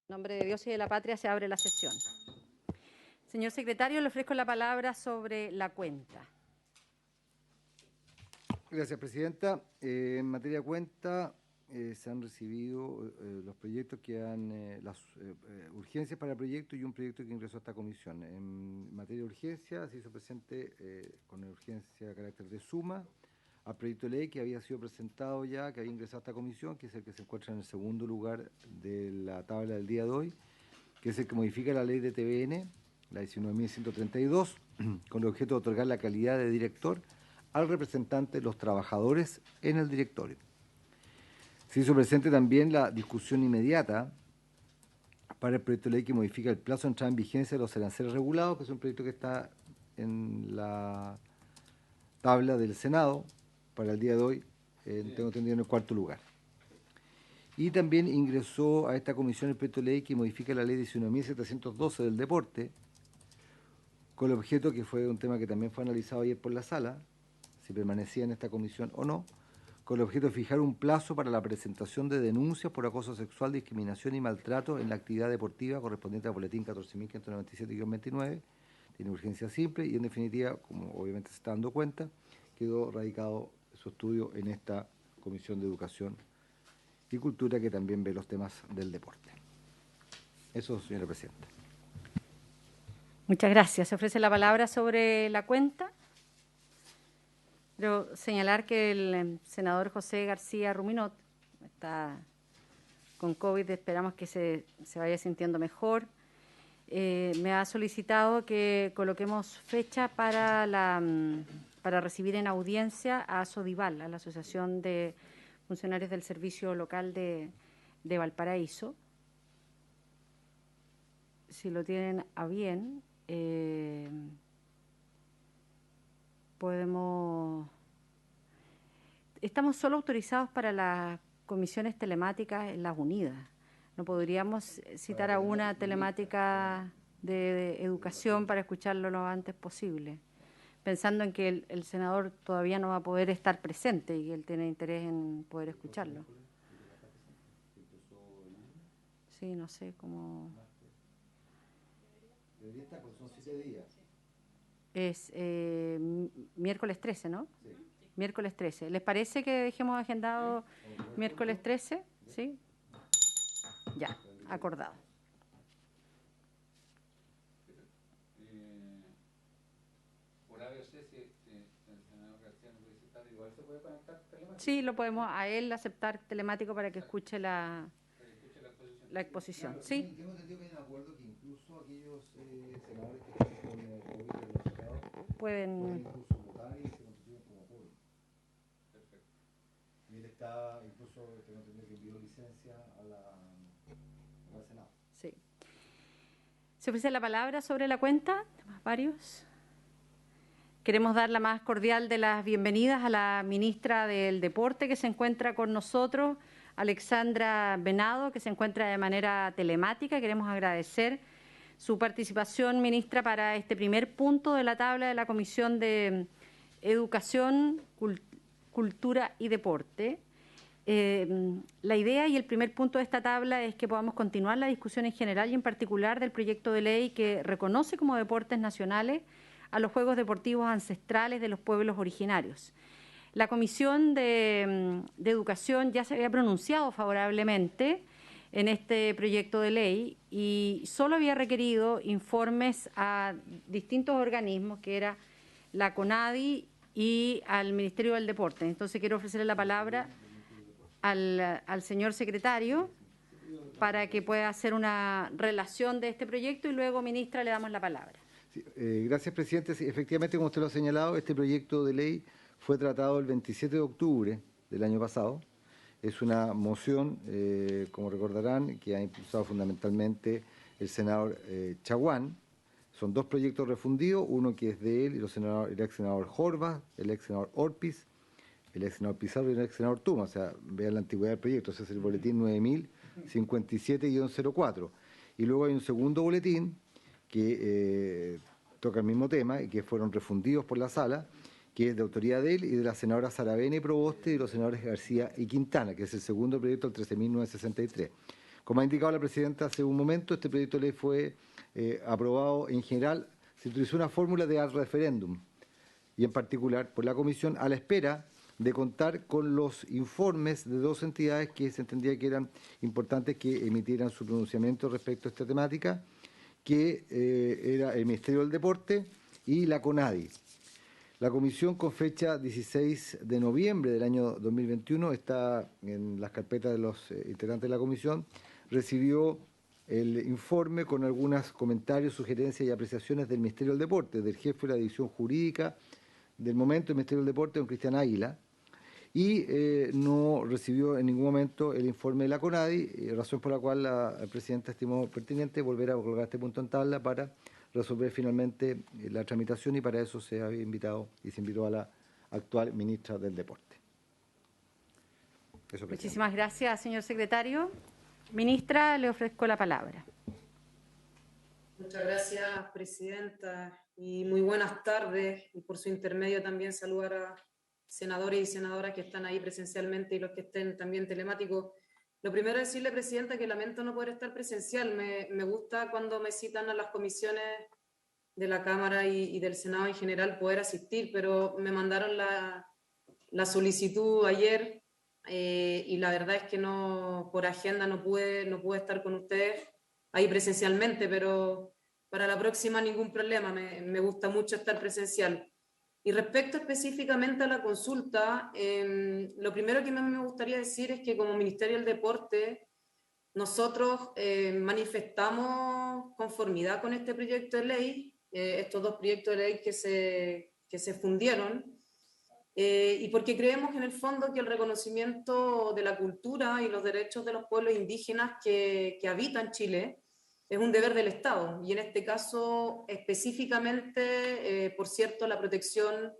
En nombre de Dios y de la patria se abre la sesión. Señor secretario, le ofrezco la palabra sobre la cuenta. Gracias, presidenta. En materia de cuenta, se han recibido los proyectos que han, las urgencias para el proyecto y un proyecto que ingresó a esta comisión. En materia de urgencia, se hizo presente con urgencia de carácter de suma al proyecto de ley que había sido presentado ya, que había ingresado a esta comisión, que es el que se encuentra en el segundo lugar de la tabla del día de hoy, que es el que modifica la ley de TVN, la 19.132, con el objeto de otorgar la calidad de director al representante de los trabajadores en el directorio. Se hizo presente también la discusión inmediata para el proyecto de ley que modifica el plazo de entrada en vigencia de los aranceles regulados, que es un proyecto que está en la tabla del Senado para el día de hoy, tengo entendido en el cuarto lugar. Y también ingresó a esta comisión el proyecto de ley que modifica la ley 19.712 del deporte, con el objeto, que fue un tema que también fue analizado ayer por la sala, si permanecía en esta comisión o no, con el objeto de fijar un plazo para la presentación de denuncias por acoso sexual, discriminación y maltrato en la actividad deportiva correspondiente al boletín 14.597-29, tiene urgencia simple y en definitiva, como obviamente se está dando cuenta, quedó radicado su estudio en esta Comisión de Educación y Cultura, que también ve los temas del deporte. Eso, señora presidenta. Muchas gracias. Se ofrece la palabra sobre la cuenta. Quiero señalar que el senador José García Ruminot está con COVID, esperamos que se vaya sintiendo mejor. Me ha solicitado que coloquemos fecha para recibir en audiencia a Sodival, a la Asociación de Funcionarios del Servicio Local de Valparaíso. Si lo tienen a bien, estamos solo autorizados para las comisiones telemáticas en las unidas. No podríamos citar a una telemática de educación para escucharlo lo antes posible, pensando en que el senador todavía no va a poder estar presente y él tiene interés en poder escucharlo. Sí, no sé cómo. Debería estar, porque son 7 días. Es miércoles 13, ¿no? Sí. Miércoles 13. ¿Les parece que dejemos agendado miércoles 13? ¿Sí? Ya, acordado. Horario, sé si el senador García no puede citar, igual se puede conectar telemático. Sí, lo podemos a él aceptar telemático para que escuche la exposición. Claro, ¿Sí? tengo entendido que hay un acuerdo que incluso aquellos senadores que están con COVID pueden incluso votar y se constituyen como pueblo. Perfecto. Y él está, incluso tengo entendido que envió licencia al Senado. Sí. ¿Se ofrece la palabra sobre la cuenta? ¿Varios? Queremos dar la más cordial de las bienvenidas a la ministra del Deporte que se encuentra con nosotros, Alexandra Venado, que se encuentra de manera telemática. Queremos agradecer su participación, ministra, para este primer punto de la tabla de la Comisión de Educación, Cultura y Deporte. La idea y el primer punto de esta tabla es que podamos continuar la discusión en general y en particular del proyecto de ley que reconoce como deportes nacionales a los juegos deportivos ancestrales de los pueblos originarios. La Comisión de Educación ya se había pronunciado favorablemente en este proyecto de ley y solo había requerido informes a distintos organismos, que era la CONADI y al Ministerio del Deporte. Entonces quiero ofrecerle la palabra al señor secretario para que pueda hacer una relación de este proyecto y luego, ministra, le damos la palabra. Sí, gracias, presidente. Sí, efectivamente, como usted lo ha señalado, este proyecto de ley fue tratado el 27 de octubre del año pasado. Es una moción, como recordarán, que ha impulsado fundamentalmente el senador Chaguán. Son dos proyectos refundidos, uno que es de él y el ex senador Jorba, el ex senador Orpiz, el ex senador Pizarro y el ex senador Tuma. O sea, vean la antigüedad del proyecto. Ese es el boletín 9057-04. Y luego hay un segundo boletín que toca el mismo tema y que fueron refundidos por la sala, que es de autoría de él y de la senadora Saravena y Proboste y los senadores García y Quintana, que es el segundo proyecto, el 13.963. Como ha indicado la presidenta hace un momento, este proyecto de ley fue aprobado en general. Se utilizó una fórmula de ad referéndum y en particular por la Comisión a la espera de contar con los informes de dos entidades que se entendía que eran importantes que emitieran su pronunciamiento respecto a esta temática, que era el Ministerio del Deporte y la CONADI. La comisión, con fecha 16 de noviembre del año 2021, está en las carpetas de los integrantes de la comisión, recibió el informe con algunos comentarios, sugerencias y apreciaciones del Ministerio del Deporte, del jefe de la división jurídica del momento del Ministerio del Deporte, don Cristian Águila, y no recibió en ningún momento el informe de la CONADI, razón por la cual la presidenta estimó pertinente volver a colocar este punto en tabla para resolver finalmente la tramitación, y para eso se había invitado y se invitó a la actual ministra del Deporte. Eso, muchísimas gracias, señor secretario. Ministra, le ofrezco la palabra. Muchas gracias, presidenta, y muy buenas tardes. Y por su intermedio también saludar a senadores y senadoras que están ahí presencialmente y los que estén también telemáticos. Lo primero es decirle, presidenta, que lamento no poder estar presencial. Me gusta cuando me citan a las comisiones de la Cámara y del Senado en general poder asistir, pero me mandaron la solicitud ayer y la verdad es que no, por agenda no pude estar con ustedes ahí presencialmente, pero para la próxima ningún problema, me gusta mucho estar presencial. Y respecto específicamente a la consulta, lo primero que me gustaría decir es que como Ministerio del Deporte nosotros manifestamos conformidad con este proyecto de ley, estos dos proyectos de ley que se fundieron, y porque creemos en el fondo que el reconocimiento de la cultura y los derechos de los pueblos indígenas que habitan Chile es un deber del Estado, y en este caso específicamente, por cierto, la protección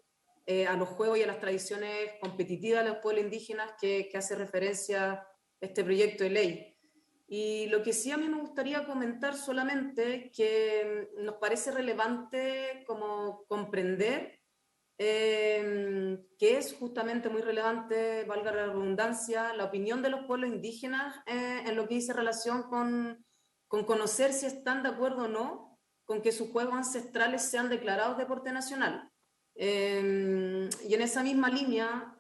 a los juegos y a las tradiciones competitivas de los pueblos indígenas que hace referencia este proyecto de ley. Y lo que sí a mí me gustaría comentar solamente, que nos parece relevante como comprender que es justamente muy relevante, valga la redundancia, la opinión de los pueblos indígenas en lo que dice relación con conocer si están de acuerdo o no con que sus juegos ancestrales sean declarados deporte nacional. Y en esa misma línea,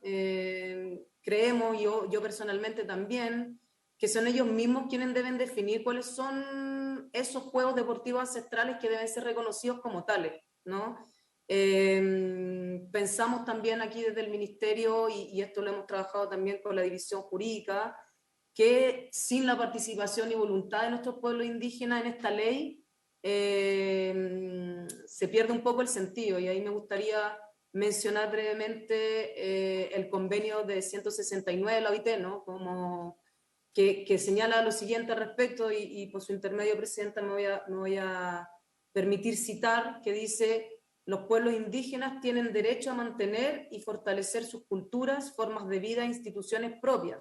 creemos, yo personalmente también, que son ellos mismos quienes deben definir cuáles son esos juegos deportivos ancestrales que deben ser reconocidos como tales, ¿no? Pensamos también aquí desde el Ministerio, y esto lo hemos trabajado también con la división jurídica, que sin la participación y voluntad de nuestros pueblos indígenas en esta ley, se pierde un poco el sentido. Y ahí me gustaría mencionar brevemente el convenio de 169 de la OIT, ¿no? Como que señala lo siguiente al respecto, y por su intermedio, presidenta, me voy a permitir citar, que dice: los pueblos indígenas tienen derecho a mantener y fortalecer sus culturas, formas de vida e instituciones propias,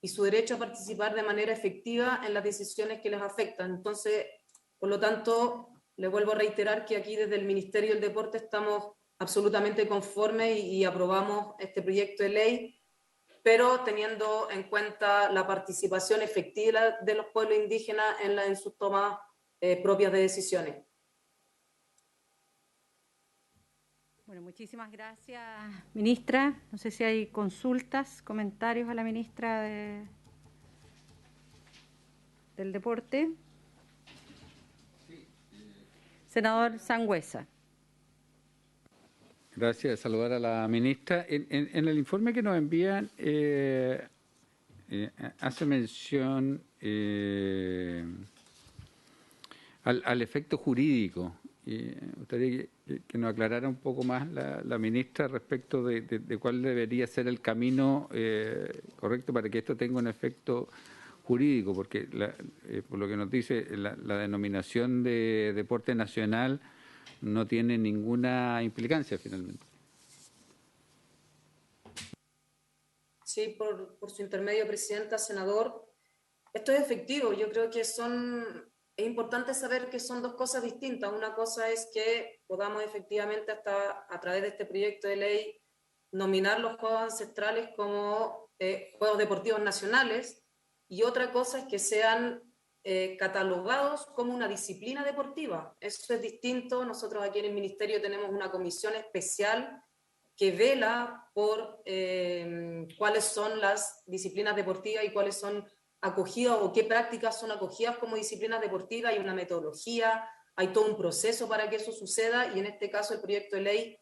y su derecho a participar de manera efectiva en las decisiones que les afectan. Entonces, por lo tanto, le vuelvo a reiterar que aquí desde el Ministerio del Deporte estamos absolutamente conformes y aprobamos este proyecto de ley, pero teniendo en cuenta la participación efectiva de los pueblos indígenas en sus tomas propias de decisiones. Bueno, muchísimas gracias, ministra. No sé si hay consultas, comentarios a la ministra del Deporte. Senador Sangüesa. Gracias, saludar a la ministra. En el informe que nos envían hace mención al efecto jurídico. Me gustaría que nos aclarara un poco más la ministra respecto de cuál debería ser el camino correcto para que esto tenga un efecto jurídico, porque por lo que nos dice la denominación de deporte nacional no tiene ninguna implicancia finalmente. Sí, por su intermedio, presidenta, senador. Esto es efectivo. Yo creo que es importante saber que son dos cosas distintas. Una cosa es que podamos efectivamente, hasta a través de este proyecto de ley, nominar los juegos ancestrales como juegos deportivos nacionales, y otra cosa es que sean catalogados como una disciplina deportiva. Eso es distinto. Nosotros aquí en el Ministerio tenemos una comisión especial que vela por cuáles son las disciplinas deportivas y cuáles son acogidas o qué prácticas son acogidas como disciplinas deportivas. Hay una metodología, hay todo un proceso para que eso suceda, y en este caso el proyecto de ley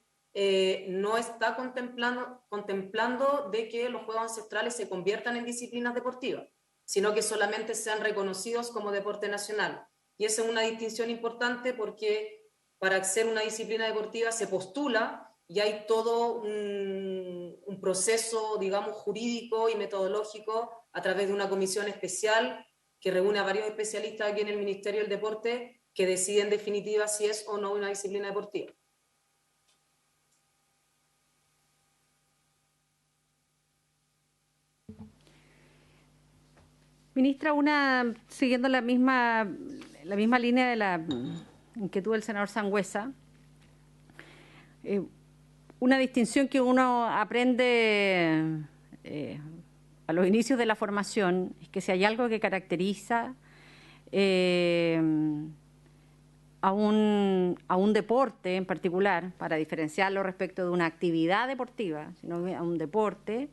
no está contemplando de que los juegos ancestrales se conviertan en disciplinas deportivas, sino que solamente sean reconocidos como deporte nacional. Y esa es una distinción importante, porque para ser una disciplina deportiva se postula y hay todo un proceso, digamos, jurídico y metodológico a través de una comisión especial que reúne a varios especialistas aquí en el Ministerio del Deporte, que decide en definitiva si es o no una disciplina deportiva. Ministra, siguiendo la misma línea de la inquietud del senador Sangüesa, una distinción que uno aprende a los inicios de la formación es que si hay algo que caracteriza a un deporte en particular, para diferenciarlo respecto de una actividad deportiva, sino a un deporte,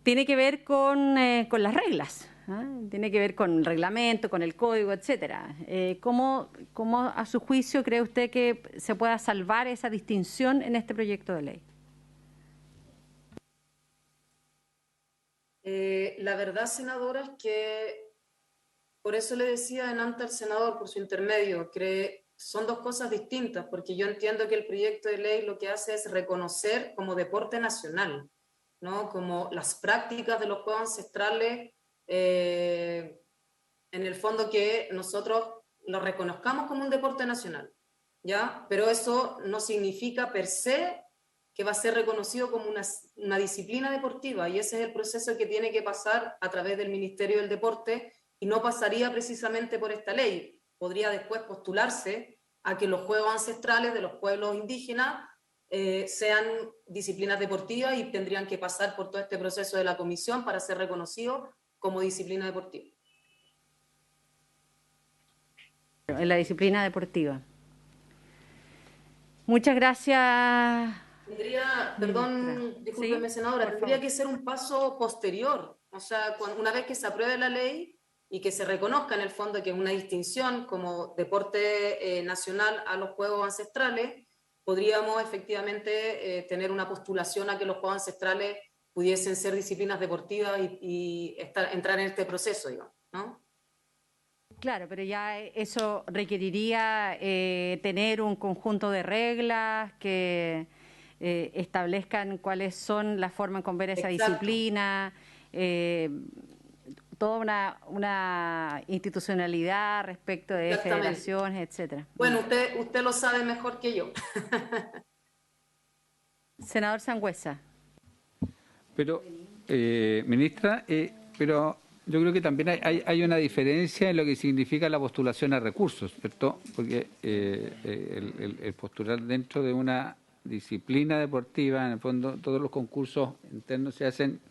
tiene que ver con las reglas, ¿eh? Tiene que ver con el reglamento, con el código, etcétera. ¿Cómo a su juicio cree usted que se pueda salvar esa distinción en este proyecto de ley? La verdad, senadora, es que por eso le decía antes al senador, por su intermedio, que son dos cosas distintas, porque yo entiendo que el proyecto de ley lo que hace es reconocer como deporte nacional, ¿no? Como las prácticas de los juegos ancestrales, en el fondo que nosotros lo reconozcamos como un deporte nacional, ¿ya? Pero eso no significa per se que va a ser reconocido como una disciplina deportiva, y ese es el proceso que tiene que pasar a través del Ministerio del Deporte, y no pasaría precisamente por esta ley. Podría después postularse a que los juegos ancestrales de los pueblos indígenas sean disciplinas deportivas, y tendrían que pasar por todo este proceso de la comisión para ser reconocidos como disciplina deportiva. En la disciplina deportiva. Muchas gracias. Discúlpeme, ¿sí? Senadora, tendría que ser un paso posterior. O sea, una vez que se apruebe la ley y que se reconozca en el fondo que es una distinción como deporte nacional a los juegos ancestrales, podríamos efectivamente tener una postulación a que los juegos ancestrales pudiesen ser disciplinas deportivas y entrar en este proceso, digamos, ¿no? Claro, pero ya eso requeriría tener un conjunto de reglas que establezcan cuáles son las formas en conver esa disciplina, toda una institucionalidad respecto de federaciones, etcétera. Bueno, usted lo sabe mejor que yo. Senador Sangüesa. Pero, ministra, pero yo creo que también hay una diferencia en lo que significa la postulación a recursos, ¿cierto? Porque el postular dentro de una disciplina deportiva, en el fondo, todos los concursos internos se hacen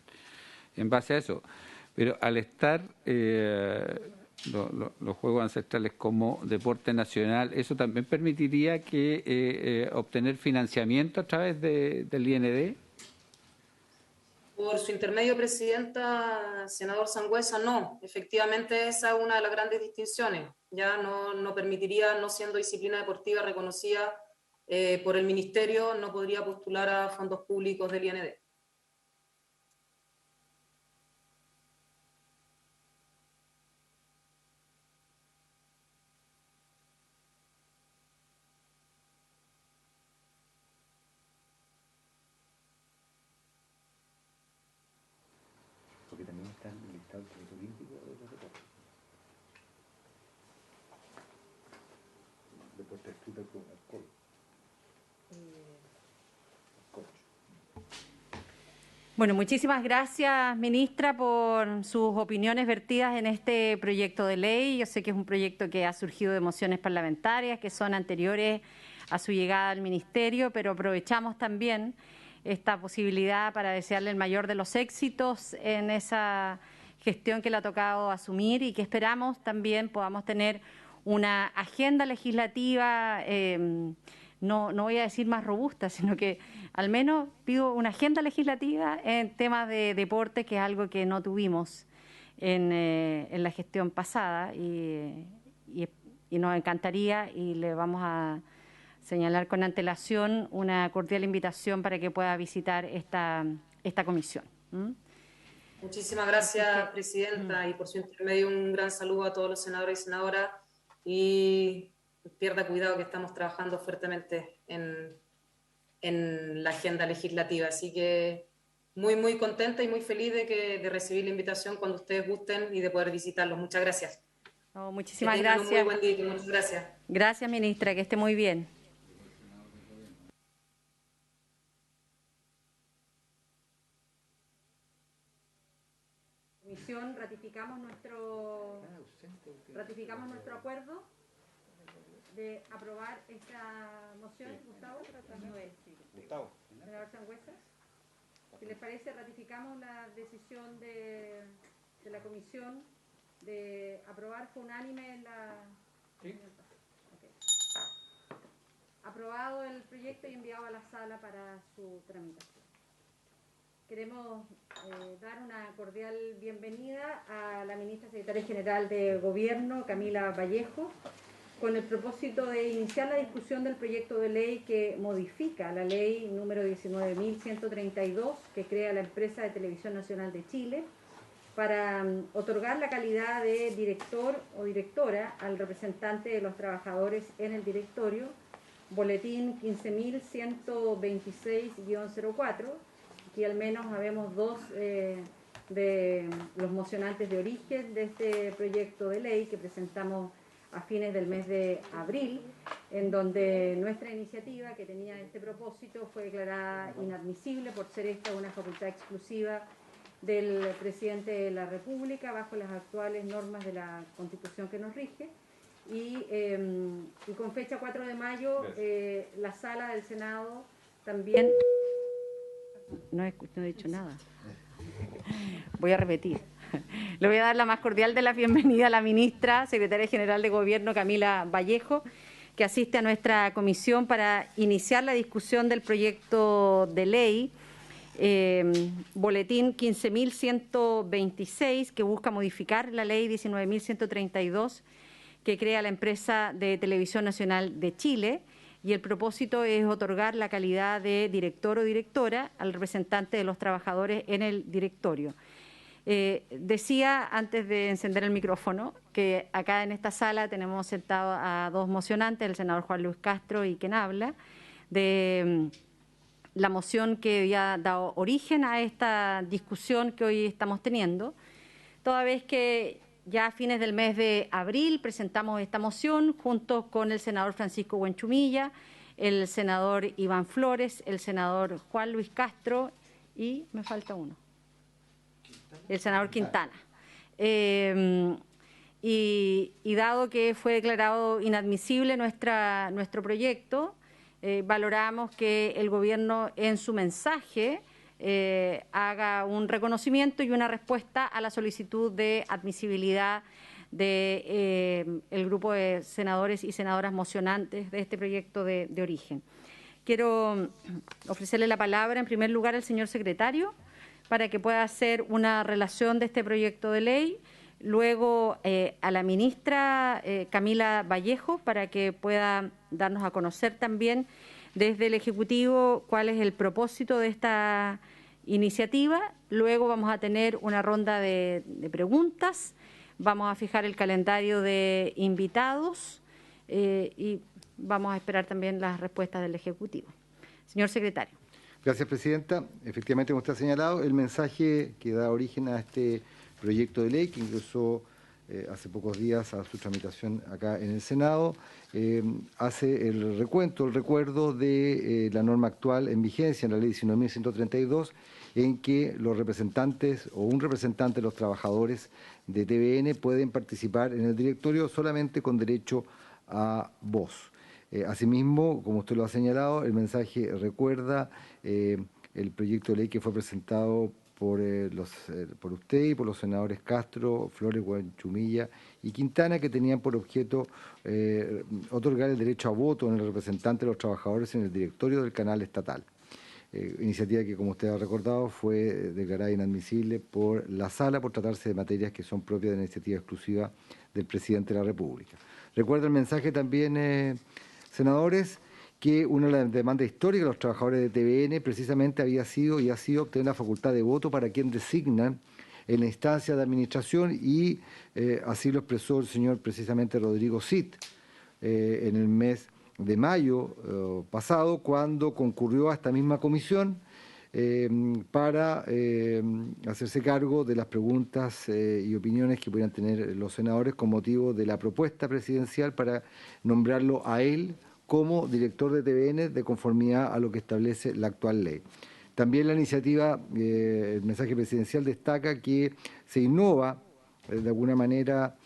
en base a eso. Pero al estar los juegos ancestrales como deporte nacional, eso también permitiría que obtener financiamiento a través del IND. Por su intermedio, presidenta, senador Sangüesa, no. Efectivamente, esa es una de las grandes distinciones. Ya no permitiría, no siendo disciplina deportiva reconocida por el Ministerio, no podría postular a fondos públicos del IND. Porque también están listados los Juegos Olímpicos de los deportes. Deportes escritos con alcohol. Bueno, muchísimas gracias, ministra, por sus opiniones vertidas en este proyecto de ley. Yo sé que es un proyecto que ha surgido de mociones parlamentarias que son anteriores a su llegada al ministerio, pero aprovechamos también esta posibilidad para desearle el mayor de los éxitos en esa gestión que le ha tocado asumir y que esperamos también podamos tener una agenda legislativa, no voy a decir más robusta, sino que al menos pido una agenda legislativa en temas de deporte, que es algo que no tuvimos en la gestión pasada y nos encantaría, y le vamos a señalar con antelación una cordial invitación para que pueda visitar esta comisión. Muchísimas gracias, presidenta, y por su intermedio un gran saludo a todos los senadores y senadoras, y pierda cuidado que estamos trabajando fuertemente en la agenda legislativa, así que muy contenta y muy feliz de recibir la invitación cuando ustedes gusten y de poder visitarlos. Muchas gracias. Oh, muchísimas que gracias. Un muy buen día, muchas gracias. Gracias, ministra, que esté muy bien. Comisión, ratificamos nuestro acuerdo de aprobar esta moción. Gustavo. Senador Sangüesa. Si les parece, ratificamos la decisión de la comisión de aprobar, fue unánime la... ¿Sí? Okay. Aprobado el proyecto y enviado a la sala para su tramitación. Queremos dar una cordial bienvenida a la ministra secretaria general de Gobierno, Camila Vallejo, con el propósito de iniciar la discusión del proyecto de ley que modifica la ley número 19.132, que crea la empresa de Televisión Nacional de Chile, para otorgar la calidad de director o directora al representante de los trabajadores en el directorio, boletín 15.126-04, y al menos habemos dos de los mocionantes de origen de este proyecto de ley que presentamos a fines del mes de abril, en donde nuestra iniciativa, que tenía este propósito, fue declarada inadmisible por ser esta una facultad exclusiva del presidente de la República bajo las actuales normas de la Constitución que nos rige, y con fecha 4 de mayo la sala del Senado también... No he dicho nada. Voy a repetir. Le voy a dar la más cordial de la bienvenida a la ministra, secretaria general de Gobierno, Camila Vallejo, que asiste a nuestra comisión para iniciar la discusión del proyecto de ley, boletín 15.126, que busca modificar la ley 19.132, que crea la empresa de Televisión Nacional de Chile, y el propósito es otorgar la calidad de director o directora al representante de los trabajadores en el directorio. Decía antes de encender el micrófono que acá en esta sala tenemos sentado a dos mocionantes, el senador Juan Luis Castro y quien habla, de la moción que había dado origen a esta discusión que hoy estamos teniendo, toda vez que ya a fines del mes de abril presentamos esta moción junto con el senador Francisco Buenchumilla, el senador Iván Flores, el senador Juan Luis Castro y me falta uno, el senador Quintana. Y dado que fue declarado inadmisible nuestro proyecto, valoramos que el Gobierno en su mensaje haga un reconocimiento y una respuesta a la solicitud de admisibilidad del grupo de senadores y senadoras mocionantes de este proyecto de origen. Quiero ofrecerle la palabra en primer lugar al señor secretario para que pueda hacer una relación de este proyecto de ley, luego a la ministra Camila Vallejo para que pueda darnos a conocer también desde el Ejecutivo cuál es el propósito de esta iniciativa. Luego vamos a tener una ronda de preguntas, vamos a fijar el calendario de invitados y vamos a esperar también las respuestas del Ejecutivo. Señor secretario. Gracias, presidenta. Efectivamente, como usted ha señalado, el mensaje que da origen a este proyecto de ley que ingresó hace pocos días a su tramitación acá en el Senado, hace el recuerdo de la norma actual en vigencia, en la ley 19.132, en que los representantes o un representante de los trabajadores de TVN pueden participar en el directorio solamente con derecho a voz. Asimismo, como usted lo ha señalado, el mensaje recuerda el proyecto de ley que fue presentado por usted y por los senadores Castro, Flores, Guanchumilla y Quintana, que tenían por objeto otorgar el derecho a voto en el representante de los trabajadores en el directorio del canal estatal. Iniciativa que, como usted ha recordado, fue declarada inadmisible por la Sala por tratarse de materias que son propias de la iniciativa exclusiva del Presidente de la República. Recuerda el mensaje también, senadores, que una de las demandas históricas de los trabajadores de TVN precisamente había sido y ha sido obtener la facultad de voto para quien designan en la instancia de administración y así lo expresó el señor precisamente Rodrigo Cid en el mes de mayo pasado, cuando concurrió a esta misma comisión para hacerse cargo de las preguntas y opiniones que pudieran tener los senadores con motivo de la propuesta presidencial para nombrarlo a él como director de TVN de conformidad a lo que establece la actual ley. También la iniciativa, el mensaje presidencial destaca que se innova de alguna manera,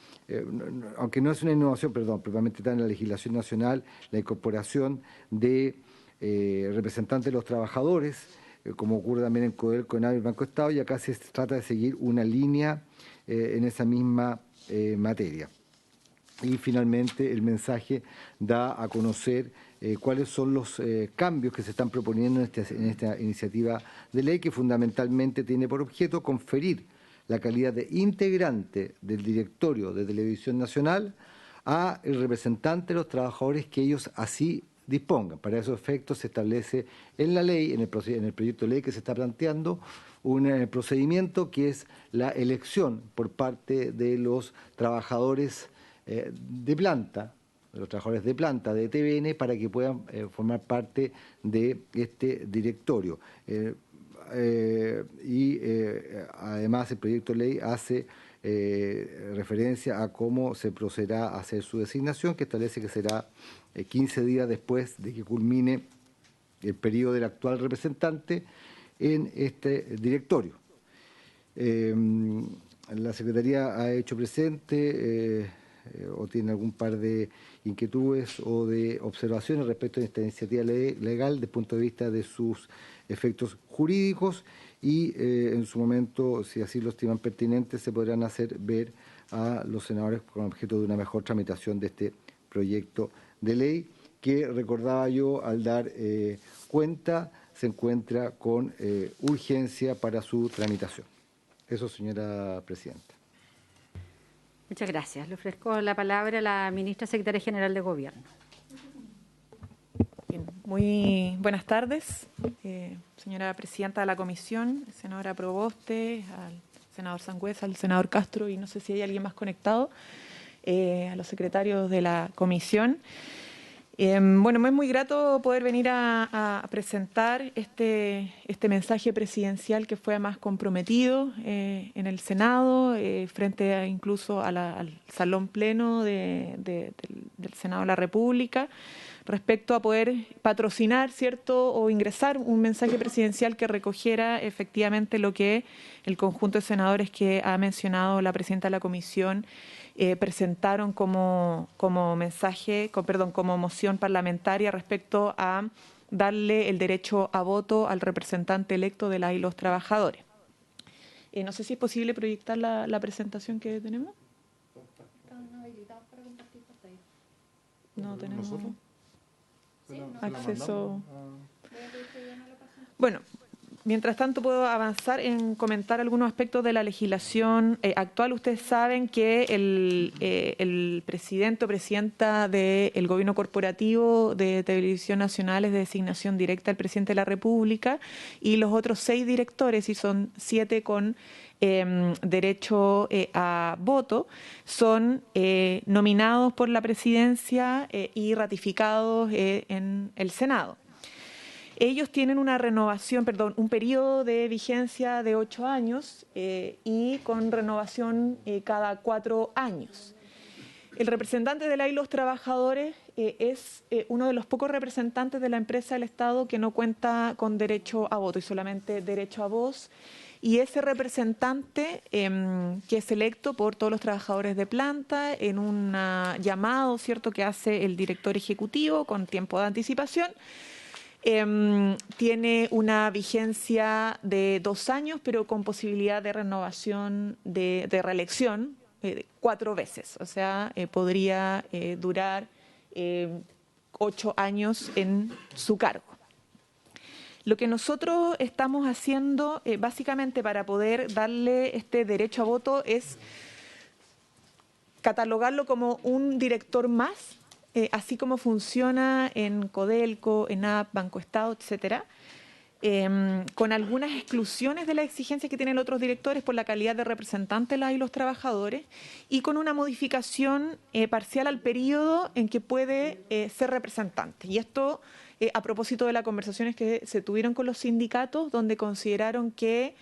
aunque no es una innovación, propiamente está en la legislación nacional, la incorporación de representantes de los trabajadores, como ocurre también en Codelco, en el Banco Estado, y acá se trata de seguir una línea en esa misma materia. Y finalmente el mensaje da a conocer cuáles son los cambios que se están proponiendo en esta iniciativa de ley, que fundamentalmente tiene por objeto conferir la calidad de integrante del directorio de Televisión Nacional a el representante de los trabajadores que ellos así dispongan. Para esos efectos se establece en la ley, en el proyecto de ley que se está planteando, un procedimiento que es la elección por parte de los trabajadores de planta, de TVN, para que puedan formar parte de este directorio. Además el proyecto de ley hace referencia a cómo se procederá a hacer su designación, que establece que será 15 días después de que culmine el periodo del actual representante en este directorio. La Secretaría ha hecho presente o tiene algún par de inquietudes o de observaciones respecto a esta iniciativa legal desde el punto de vista de sus efectos jurídicos y en su momento, si así lo estiman pertinentes, se podrán hacer ver a los senadores con objeto de una mejor tramitación de este proyecto de ley que, recordaba yo, al dar cuenta, se encuentra con urgencia para su tramitación. Eso, señora presidenta. Muchas gracias. Le ofrezco la palabra a la ministra secretaria general de Gobierno. Bien, muy buenas tardes, señora presidenta de la comisión, senadora Proboste, al senador Sangüesa, al senador Castro y no sé si hay alguien más conectado, a los secretarios de la comisión. Bueno, me es muy grato poder venir a presentar este mensaje presidencial que fue además comprometido en el Senado, frente incluso al Salón Pleno del Senado de la República, respecto a poder patrocinar, ¿cierto?, o ingresar un mensaje presidencial que recogiera efectivamente lo que el conjunto de senadores que ha mencionado la presidenta de la comisión presentaron como mensaje, como moción parlamentaria respecto a darle el derecho a voto al representante electo de las y los trabajadores. No sé si es posible proyectar la presentación que tenemos. No tenemos acceso. Bueno, mientras tanto puedo avanzar en comentar algunos aspectos de la legislación actual. Ustedes saben que el presidente o presidenta del gobierno corporativo de Televisión Nacional es de designación directa del presidente de la República y los otros 6 directores, y son 7 con derecho a voto, son nominados por la presidencia y ratificados en el Senado. Ellos tienen un periodo de vigencia de 8 años y con renovación cada 4 años. El representante de la y los trabajadores es uno de los pocos representantes de la empresa del Estado que no cuenta con derecho a voto y solamente derecho a voz. Y ese representante que es electo por todos los trabajadores de planta en un llamado, ¿cierto?, que hace el director ejecutivo con tiempo de anticipación, Tiene una vigencia de 2 años, pero con posibilidad de renovación de reelección 4 veces. O sea, podría durar 8 años en su cargo. Lo que nosotros estamos haciendo básicamente para poder darle este derecho a voto es catalogarlo como un director más, así como funciona en Codelco, ENAP, Banco Estado, etcétera, con algunas exclusiones de las exigencias que tienen otros directores por la calidad de representante de los trabajadores y con una modificación parcial al periodo en que puede ser representante. Y esto a propósito de las conversaciones que se tuvieron con los sindicatos, donde consideraron que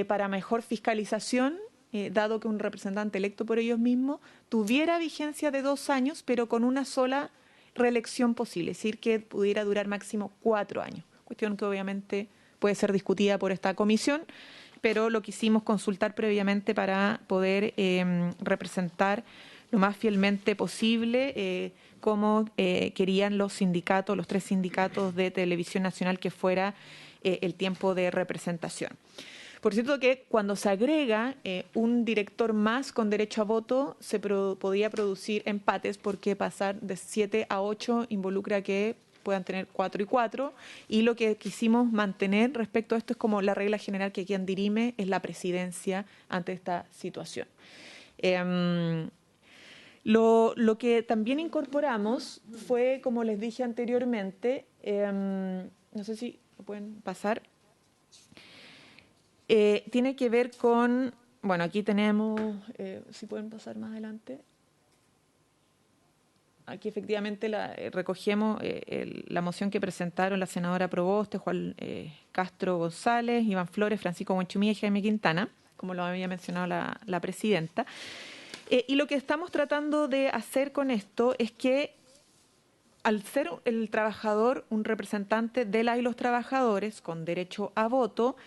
para mejor fiscalización, dado que un representante electo por ellos mismos tuviera vigencia de 2 años, pero con una sola reelección posible, es decir, que pudiera durar máximo 4 años. Cuestión que obviamente puede ser discutida por esta comisión, pero lo quisimos consultar previamente para poder representar lo más fielmente posible como querían los sindicatos, los 3 sindicatos de Televisión Nacional, que fuera el tiempo de representación. Por cierto que cuando se agrega un director más con derecho a voto, se podía producir empates, porque pasar de 7 a 8 involucra que puedan tener 4 y 4, y lo que quisimos mantener respecto a esto es como la regla general, que quien dirime es la presidencia ante esta situación. Lo que también incorporamos fue, como les dije anteriormente, no sé si lo pueden pasar, tiene que ver con, bueno, aquí tenemos, si pueden pasar más adelante. Aquí efectivamente recogemos la moción que presentaron la senadora Proboste, Juan Castro González, Iván Flores, Francisco Buenchumilla y Jaime Quintana, como lo había mencionado la presidenta. Y lo que estamos tratando de hacer con esto es que, al ser el trabajador un representante de las y los trabajadores con derecho a voto,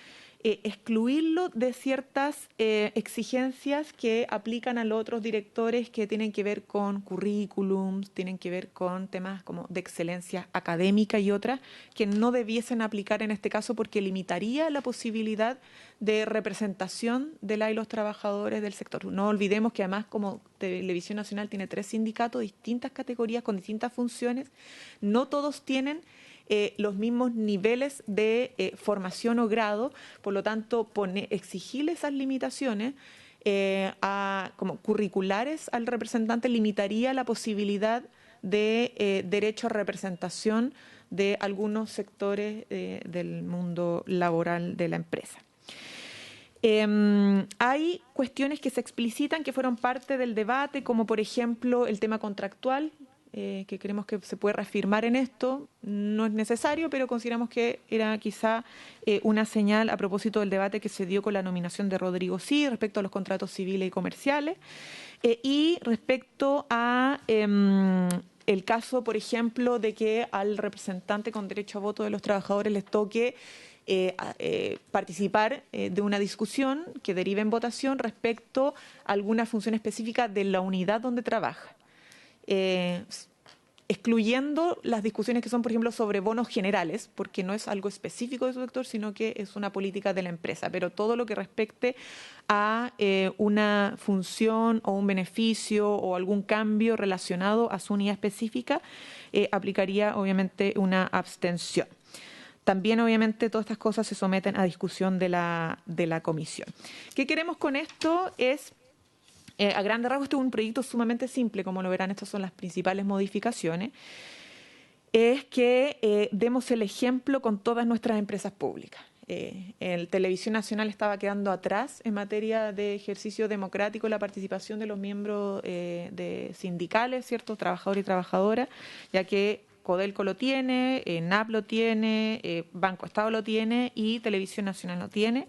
excluirlo de ciertas exigencias que aplican a los otros directores, que tienen que ver con currículums, tienen que ver con temas como de excelencia académica y otras, que no debiesen aplicar en este caso, porque limitaría la posibilidad de representación de las y los trabajadores del sector. No olvidemos que además, como Televisión Nacional tiene 3 sindicatos, distintas categorías con distintas funciones, no todos tienen los mismos niveles de formación o grado, por lo tanto exigirle esas limitaciones como curriculares al representante limitaría la posibilidad de derecho a representación de algunos sectores del mundo laboral de la empresa. Hay cuestiones que se explicitan que fueron parte del debate, como por ejemplo el tema contractual, que creemos que se puede reafirmar en esto. No es necesario, pero consideramos que era quizá una señal a propósito del debate que se dio con la nominación de Rodrigo Sí respecto a los contratos civiles y comerciales. Y respecto a el caso, por ejemplo, de que al representante con derecho a voto de los trabajadores les toque participar de una discusión que derive en votación respecto a alguna función específica de la unidad donde trabaja. Excluyendo las discusiones que son, por ejemplo, sobre bonos generales, porque no es algo específico de su sector, sino que es una política de la empresa. Pero todo lo que respecte a una función o un beneficio o algún cambio relacionado a su unidad específica, aplicaría obviamente una abstención. También, obviamente, todas estas cosas se someten a discusión de la comisión. ¿Qué queremos con esto? Es, a grandes rasgos, este es un proyecto sumamente simple, como lo verán, estas son las principales modificaciones, es que demos el ejemplo con todas nuestras empresas públicas. El Televisión Nacional estaba quedando atrás en materia de ejercicio democrático, la participación de los miembros de sindicales, ¿cierto?, trabajadores y trabajadoras, ya que Codelco lo tiene, ENAP lo tiene, Banco Estado lo tiene y Televisión Nacional lo tiene.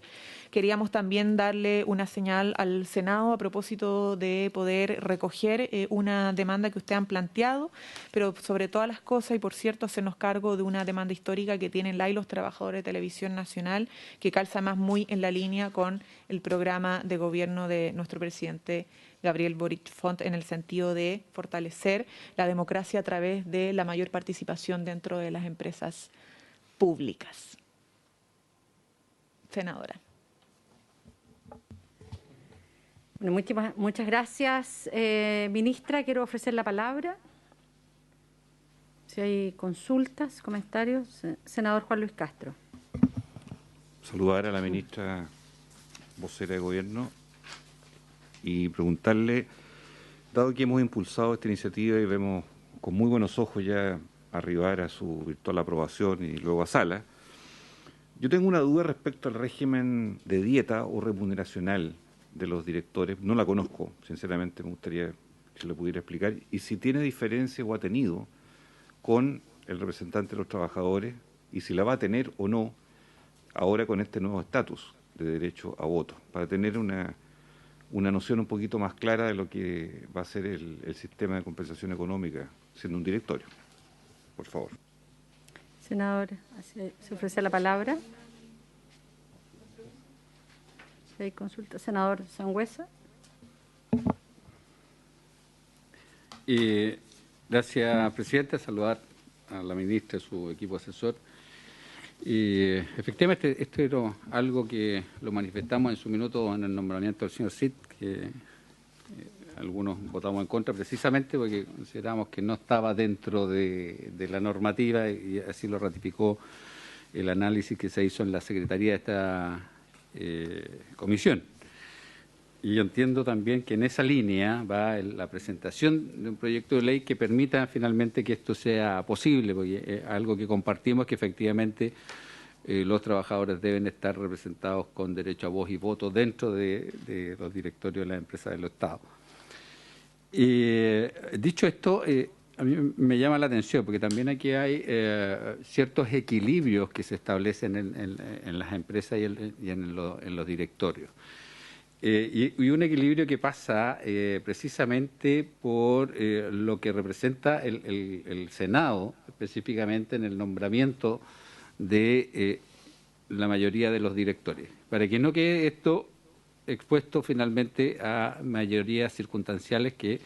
Queríamos también darle una señal al Senado a propósito de poder recoger una demanda que ustedes han planteado, pero sobre todas las cosas, y por cierto, hacernos cargo de una demanda histórica que tienen la y los trabajadores de Televisión Nacional, que calza más muy en la línea con el programa de gobierno de nuestro presidente Gabriel Boric Font, en el sentido de fortalecer la democracia a través de la mayor participación dentro de las empresas públicas. Senadora. Bueno, muchas gracias, ministra. Quiero ofrecer la palabra. Si hay consultas, comentarios, senador Juan Luis Castro. Saludar a la ministra vocera de Gobierno y preguntarle, dado que hemos impulsado esta iniciativa y vemos con muy buenos ojos ya arribar a su virtual aprobación y luego a sala, yo tengo una duda respecto al régimen de dieta o remuneracional de los directores. No la conozco, sinceramente, me gustaría que le pudiera explicar, y si tiene diferencia o ha tenido con el representante de los trabajadores, y si la va a tener o no ahora con este nuevo estatus de derecho a voto, para tener una noción un poquito más clara de lo que va a ser el sistema de compensación económica siendo un directorio. Por favor. Senador, se ofrece la palabra. Si hay consulta. Senador Sangüesa. Gracias, presidenta. Saludar a la ministra y su equipo asesor. Efectivamente, esto era algo que lo manifestamos en su minuto en el nombramiento del señor Cid, que algunos votamos en contra precisamente porque consideramos que no estaba dentro de la normativa, y así lo ratificó el análisis que se hizo en la Secretaría de esta comisión. Y yo entiendo también que en esa línea va la presentación de un proyecto de ley que permita finalmente que esto sea posible, porque es algo que compartimos, que efectivamente los trabajadores deben estar representados con derecho a voz y voto dentro de los directorios de las empresas del Estado. Dicho esto, a mí me llama la atención, porque también aquí hay ciertos equilibrios que se establecen en las empresas y en los directorios. Y un equilibrio que pasa precisamente por lo que representa el Senado, específicamente en el nombramiento de la mayoría de los directores, para que no quede esto expuesto finalmente a mayorías circunstanciales que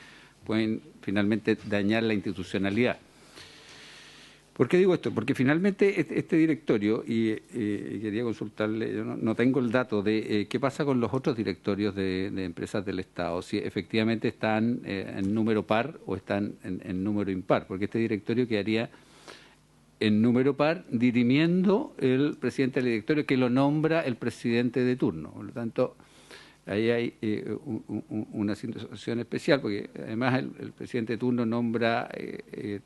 pueden finalmente dañar la institucionalidad. ¿Por qué digo esto? Porque finalmente este directorio, y quería consultarle, yo no tengo el dato de qué pasa con los otros directorios de empresas del Estado, si efectivamente están en número par o están en número impar, porque este directorio quedaría en número par dirimiendo el presidente del directorio, que lo nombra el presidente de turno. Por lo tanto, ahí hay una situación especial, porque además el presidente de turno nombra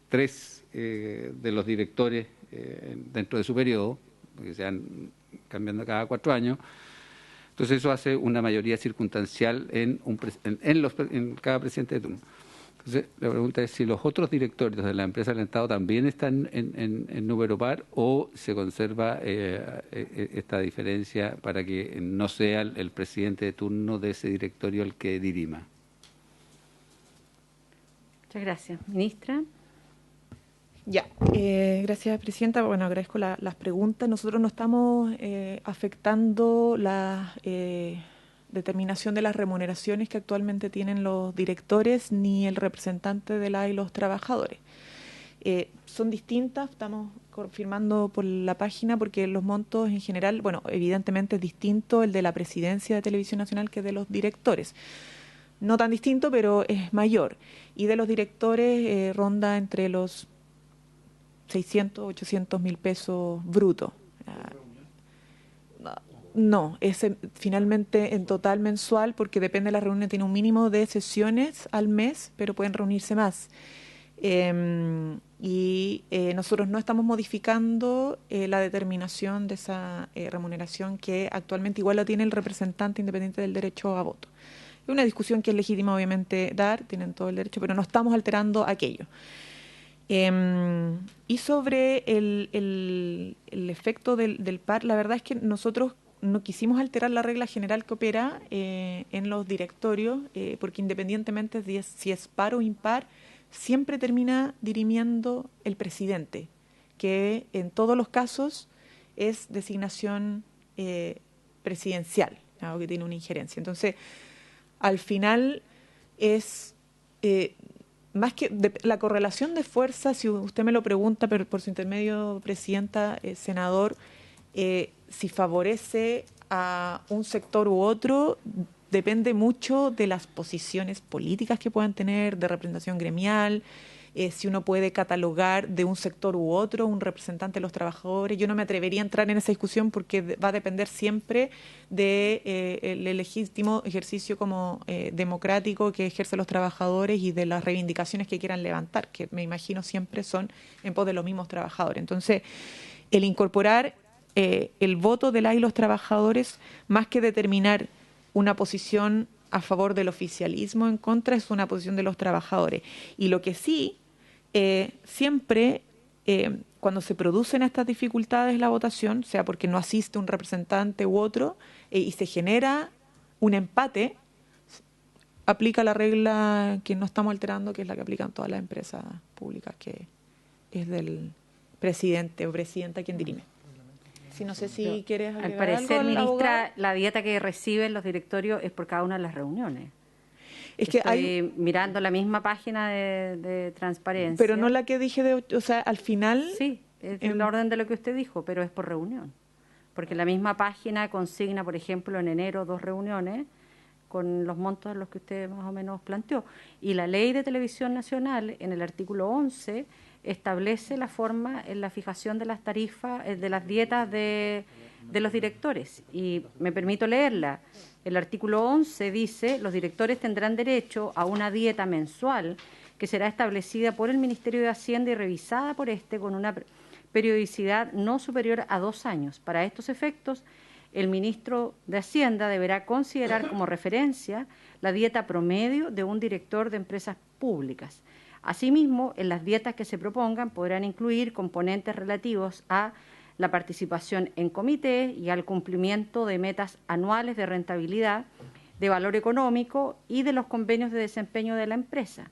3 de los directores dentro de su periodo, porque se van cambiando cada 4 años. Entonces eso hace una mayoría circunstancial en cada presidente de turno. Entonces la pregunta es si los otros directorios de la empresa del Estado también están en número par, o se conserva esta diferencia para que no sea el presidente de turno de ese directorio el que dirima. Muchas gracias. Ministra. Ya, gracias, presidenta. Bueno, agradezco las preguntas. Nosotros no estamos afectando la determinación de las remuneraciones que actualmente tienen los directores ni el representante de los trabajadores. Son distintas, estamos confirmando por la página, porque los montos en general, bueno, evidentemente es distinto el de la presidencia de Televisión Nacional que de los directores. No tan distinto, pero es mayor. Y de los directores ronda entre los 600, 800 mil pesos brutos. No, es finalmente en total mensual, porque depende de la reunión, tiene un mínimo de sesiones al mes, pero pueden reunirse más. Nosotros no estamos modificando la determinación de esa remuneración, que actualmente igual la tiene el representante independiente del derecho a voto. Es una discusión que es legítima, obviamente, tienen todo el derecho, pero no estamos alterando aquello. Y sobre el efecto del par, la verdad es que nosotros no quisimos alterar la regla general que opera en los directorios, porque independientemente de si es par o impar, siempre termina dirimiendo el presidente, que en todos los casos es designación presidencial, algo que tiene una injerencia. Entonces, al final es más que la correlación de fuerzas, si usted me lo pregunta, pero por su intermedio, presidenta, senador, si favorece a un sector u otro, depende mucho de las posiciones políticas que puedan tener, de representación gremial, si uno puede catalogar de un sector u otro un representante de los trabajadores. Yo no me atrevería a entrar en esa discusión porque va a depender siempre del legítimo ejercicio como democrático que ejercen los trabajadores y de las reivindicaciones que quieran levantar, que me imagino siempre son en pos de los mismos trabajadores. Entonces, el incorporar el voto de las y los trabajadores, más que determinar una posición a favor del oficialismo en contra, es una posición de los trabajadores. Y lo que sí, siempre cuando se producen estas dificultades en la votación, sea porque no asiste un representante u otro, y se genera un empate, aplica la regla que no estamos alterando, que es la que aplican todas las empresas públicas, que es del presidente o presidenta quien dirime. Si no sé si quieres agregar al parecer, algo, ministra, abogado. la dieta que reciben los directorios es por cada una de las reuniones. Es que Estoy mirando la misma página de transparencia. Pero no la que dije, o sea, al final... Sí, es el orden de lo que usted dijo, pero es por reunión. Porque la misma página consigna, por ejemplo, en enero 2 reuniones con los montos de los que usted más o menos planteó. Y la Ley de Televisión Nacional, en el artículo 11, establece la forma en la fijación de las tarifas, de las dietas de los directores. Y me permito leerla. El artículo 11 dice: los directores tendrán derecho a una dieta mensual que será establecida por el Ministerio de Hacienda y revisada por este con una periodicidad no superior a 2 años. Para estos efectos, el ministro de Hacienda deberá considerar como referencia la dieta promedio de un director de empresas públicas. Asimismo, en las dietas que se propongan podrán incluir componentes relativos a la participación en comités y al cumplimiento de metas anuales de rentabilidad, de valor económico y de los convenios de desempeño de la empresa.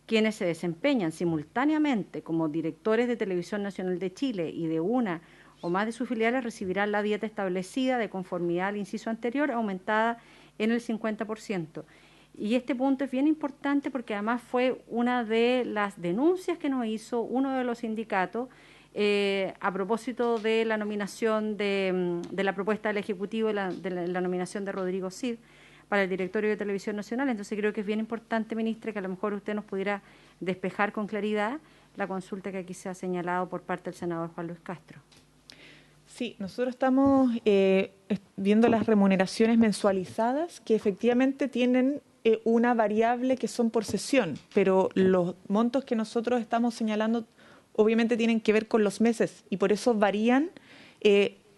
Quienes se desempeñan simultáneamente como directores de Televisión Nacional de Chile y de una o más de sus filiales recibirán la dieta establecida de conformidad al inciso anterior, aumentada en el 50%. Y este punto es bien importante porque además fue una de las denuncias que nos hizo uno de los sindicatos a propósito de la nominación de la propuesta del Ejecutivo, de la nominación de Rodrigo Cid para el Directorio de Televisión Nacional. Entonces creo que es bien importante, ministra, que a lo mejor usted nos pudiera despejar con claridad la consulta que aquí se ha señalado por parte del senador Juan Luis Castro. Sí, nosotros estamos viendo las remuneraciones mensualizadas que efectivamente tienen una variable que son por sesión, pero los montos que nosotros estamos señalando obviamente tienen que ver con los meses y por eso varían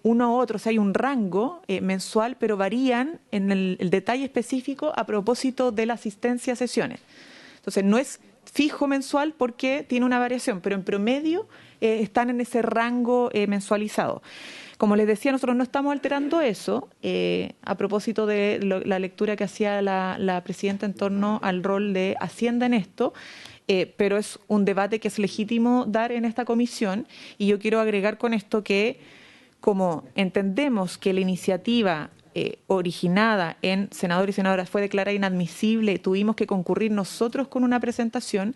uno u otro. O sea, hay un rango mensual, pero varían en el detalle específico a propósito de la asistencia a sesiones. Entonces, no es fijo mensual porque tiene una variación, pero en promedio están en ese rango mensualizado. Como les decía, nosotros no estamos alterando eso, a propósito de la lectura que hacía la presidenta en torno al rol de Hacienda en esto, pero es un debate que es legítimo dar en esta comisión y yo quiero agregar con esto que, como entendemos que la iniciativa originada en senadores y senadoras fue declarada inadmisible, tuvimos que concurrir nosotros con una presentación.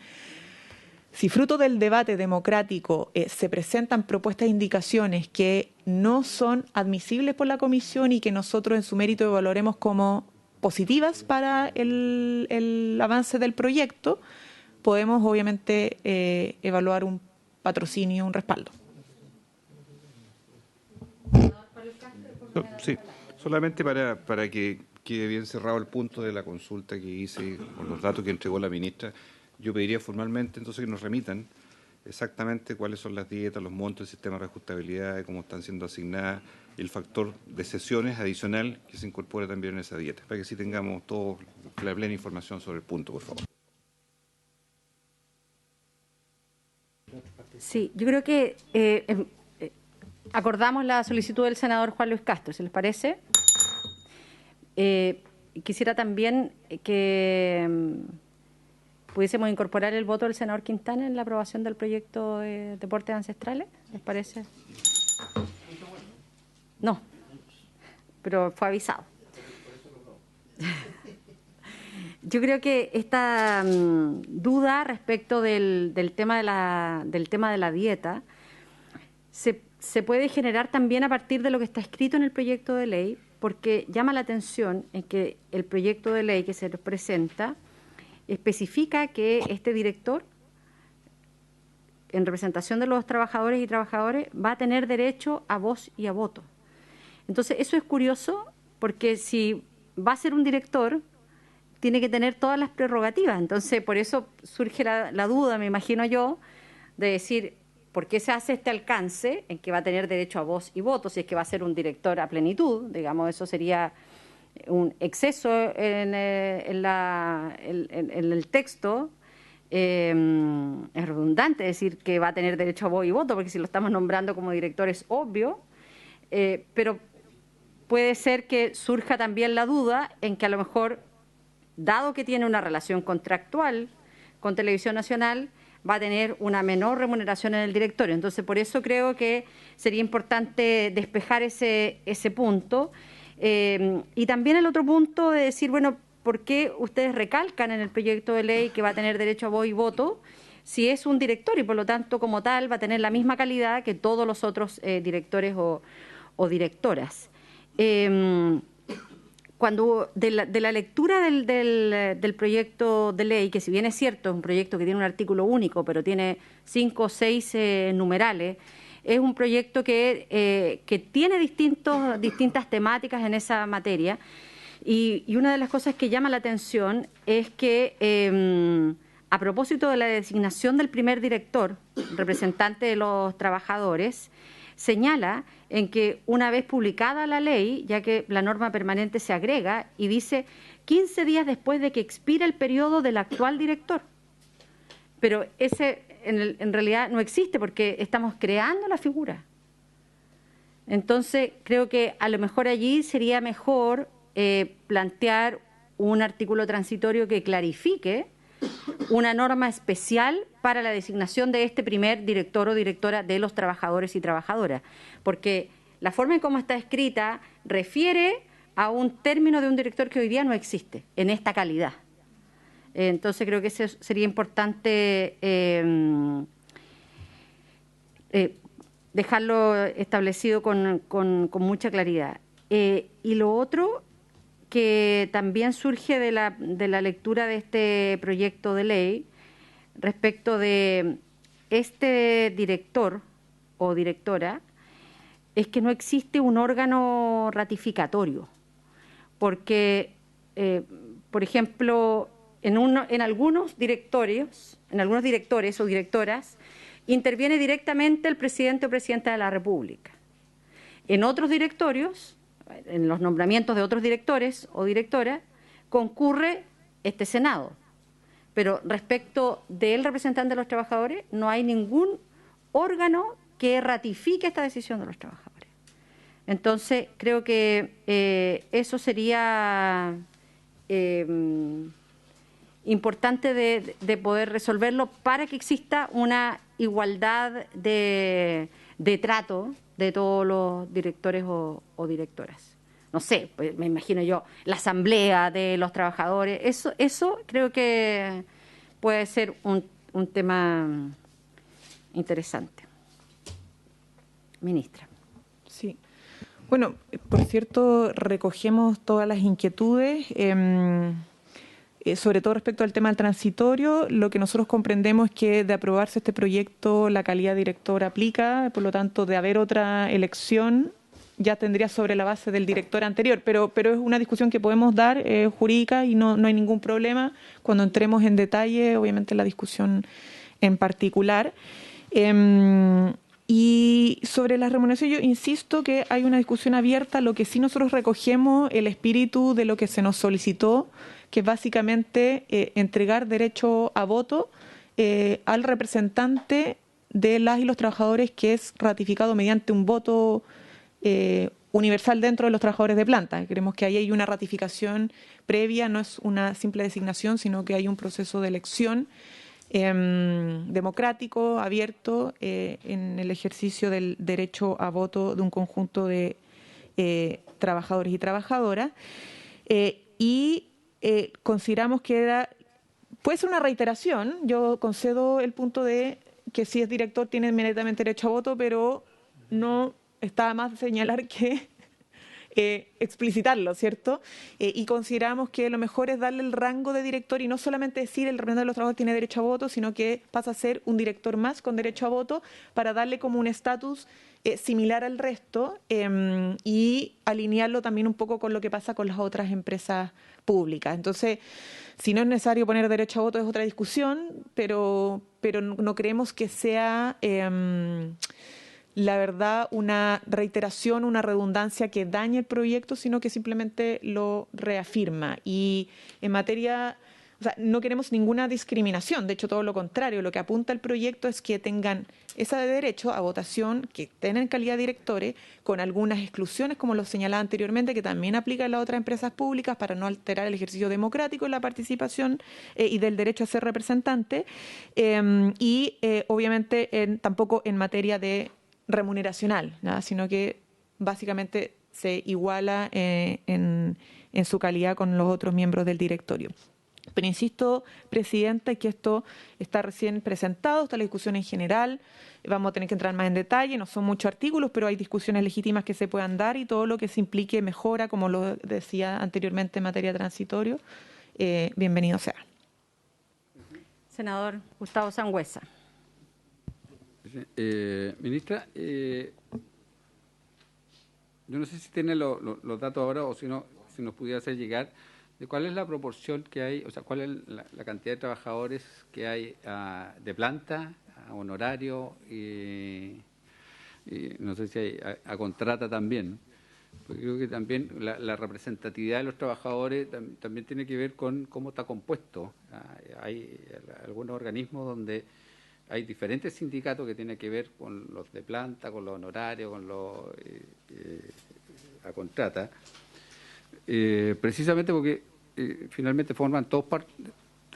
Si fruto del debate democrático se presentan propuestas e indicaciones que no son admisibles por la comisión y que nosotros en su mérito evaluaremos como positivas para el avance del proyecto, podemos obviamente evaluar un patrocinio, un respaldo. Sí, solamente para que quede bien cerrado el punto de la consulta que hice con los datos que entregó la ministra, yo pediría formalmente entonces que nos remitan exactamente cuáles son las dietas, los montos del sistema de reajustabilidad, cómo están siendo asignadas y el factor de sesiones adicional que se incorpora también en esa dieta, para que sí tengamos toda la plena información sobre el punto, por favor. Sí, yo creo que acordamos la solicitud del senador Juan Luis Castro, ¿se les parece? Quisiera también que pudiésemos incorporar el voto del senador Quintana en la aprobación del proyecto de deportes ancestrales, ¿les parece? No, pero fue avisado. Yo creo que esta duda respecto del tema de la dieta se puede generar también a partir de lo que está escrito en el proyecto de ley, porque llama la atención en que el proyecto de ley que se nos presenta especifica que este director, en representación de los trabajadores y trabajadoras, va a tener derecho a voz y a voto. Entonces, eso es curioso, porque si va a ser un director, tiene que tener todas las prerrogativas. Entonces, por eso surge la duda, me imagino yo, de decir, ¿por qué se hace este alcance en que va a tener derecho a voz y voto? Si es que va a ser un director a plenitud, digamos, eso sería un exceso en el texto. Es redundante decir que va a tener derecho a voz y voto, porque si lo estamos nombrando como director es obvio, pero puede ser que surja también la duda en que a lo mejor, dado que tiene una relación contractual con Televisión Nacional, va a tener una menor remuneración en el directorio. Entonces, por eso creo que sería importante despejar ese punto. Y también el otro punto de decir, bueno, ¿por qué ustedes recalcan en el proyecto de ley que va a tener derecho a voz y voto si es un director y por lo tanto como tal va a tener la misma calidad que todos los otros directores o directoras? Cuando de la lectura del proyecto de ley, que si bien es cierto, es un proyecto que tiene un artículo único, pero tiene 5 o 6 numerales, es un proyecto que tiene distintas temáticas en esa materia, y una de las cosas que llama la atención es que a propósito de la designación del primer director, representante de los trabajadores, señala en que una vez publicada la ley, ya que la norma permanente se agrega y dice 15 días después de que expira el periodo del actual director. Pero ese en realidad no existe porque estamos creando la figura. Entonces creo que a lo mejor allí sería mejor plantear un artículo transitorio que clarifique una norma especial para la designación de este primer director o directora de los trabajadores y trabajadoras, porque la forma en cómo está escrita refiere a un término de un director que hoy día no existe en esta calidad. Entonces creo que eso sería importante dejarlo establecido con mucha claridad. Y lo otro que también surge de la lectura de este proyecto de ley respecto de este director o directora es que no existe un órgano ratificatorio, porque, por ejemplo, en algunos directorios, en algunos directores o directoras, interviene directamente el presidente o presidenta de la República. En otros directorios, en los nombramientos de otros directores o directoras, concurre este Senado. Pero respecto del representante de los trabajadores, no hay ningún órgano que ratifique esta decisión de los trabajadores. Entonces, creo que eso sería importante de poder resolverlo para que exista una igualdad de trato de todos los directores o directoras. No sé, pues me imagino yo, la asamblea de los trabajadores, eso creo que puede ser un tema interesante. Ministra. Sí. Bueno, por cierto, recogemos todas las inquietudes. Sobre todo respecto al tema del transitorio, lo que nosotros comprendemos es que de aprobarse este proyecto la calidad director aplica, por lo tanto de haber otra elección ya tendría sobre la base del director anterior, pero es una discusión que podemos dar jurídica y no hay ningún problema cuando entremos en detalle, obviamente la discusión en particular. Y sobre la remuneración yo insisto que hay una discusión abierta, lo que sí nosotros recogemos el espíritu de lo que se nos solicitó, que es básicamente entregar derecho a voto al representante de las y los trabajadores que es ratificado mediante un voto universal dentro de los trabajadores de planta. Creemos que ahí hay una ratificación previa, no es una simple designación, sino que hay un proceso de elección democrático, abierto, en el ejercicio del derecho a voto de un conjunto de trabajadores y trabajadoras. Y consideramos que puede ser una reiteración. Yo concedo el punto de que si es director tiene inmediatamente derecho a voto, pero no está más señalar que explicitarlo, ¿cierto? Y consideramos que lo mejor es darle el rango de director y no solamente decir el representante de los trabajadores tiene derecho a voto, sino que pasa a ser un director más con derecho a voto para darle como un estatus similar al resto y alinearlo también un poco con lo que pasa con las otras empresas públicas. Entonces, si no es necesario poner derecho a voto es otra discusión, pero no creemos que sea la verdad una reiteración, una redundancia que dañe el proyecto, sino que simplemente lo reafirma. Y en materia, o sea, no queremos ninguna discriminación, de hecho todo lo contrario, lo que apunta el proyecto es que tengan ese derecho a votación, que tengan calidad de directores, con algunas exclusiones, como lo señalaba anteriormente, que también aplica en las otras empresas públicas para no alterar el ejercicio democrático, la participación y del derecho a ser representante, y obviamente tampoco en materia de remuneracional, ¿no? Sino que básicamente se iguala en su calidad con los otros miembros del directorio. Pero insisto, Presidenta, que esto está recién presentado, está la discusión en general, vamos a tener que entrar más en detalle, no son muchos artículos, pero hay discusiones legítimas que se puedan dar y todo lo que se implique mejora, como lo decía anteriormente en materia transitorio, bienvenido sea. Senador Gustavo Sangüesa. Ministra, yo no sé si tiene los datos ahora o si no, si nos pudiera hacer llegar de cuál es la proporción que hay, o sea, cuál es la cantidad de trabajadores que hay de planta, a honorario y no sé si hay a contrata también. Porque creo que también la representatividad de los trabajadores también tiene que ver con cómo está compuesto. Hay algunos organismos donde hay diferentes sindicatos que tienen que ver con los de planta, con los honorarios, con los a contrata, precisamente porque finalmente forman todos parte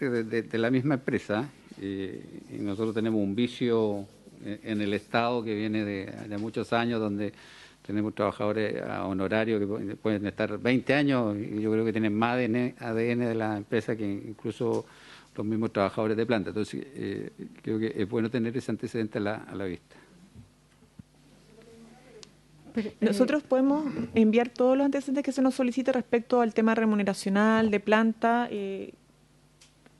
de la misma empresa y nosotros tenemos un vicio en el Estado que viene de muchos años donde tenemos trabajadores a honorario que pueden estar 20 años y yo creo que tienen más ADN de la empresa que incluso los mismos trabajadores de planta. Entonces, creo que es bueno tener ese antecedente a la vista. Nosotros podemos enviar todos los antecedentes que se nos solicite respecto al tema remuneracional, de planta.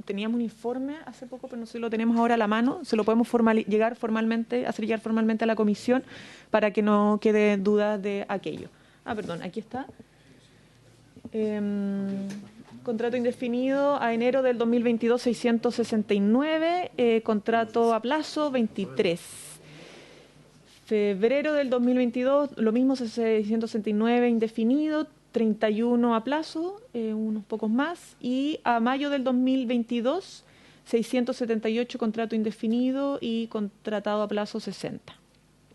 Teníamos un informe hace poco, pero no sé si lo tenemos ahora a la mano. Se lo podemos hacer llegar formalmente a la comisión para que no quede duda de aquello. Perdón, aquí está. Contrato indefinido a enero del 2022, 669. Contrato a plazo, 23. Febrero del 2022, lo mismo, 669 indefinido, 31 a plazo, unos pocos más. Y a mayo del 2022, 678 contrato indefinido y contratado a plazo 60.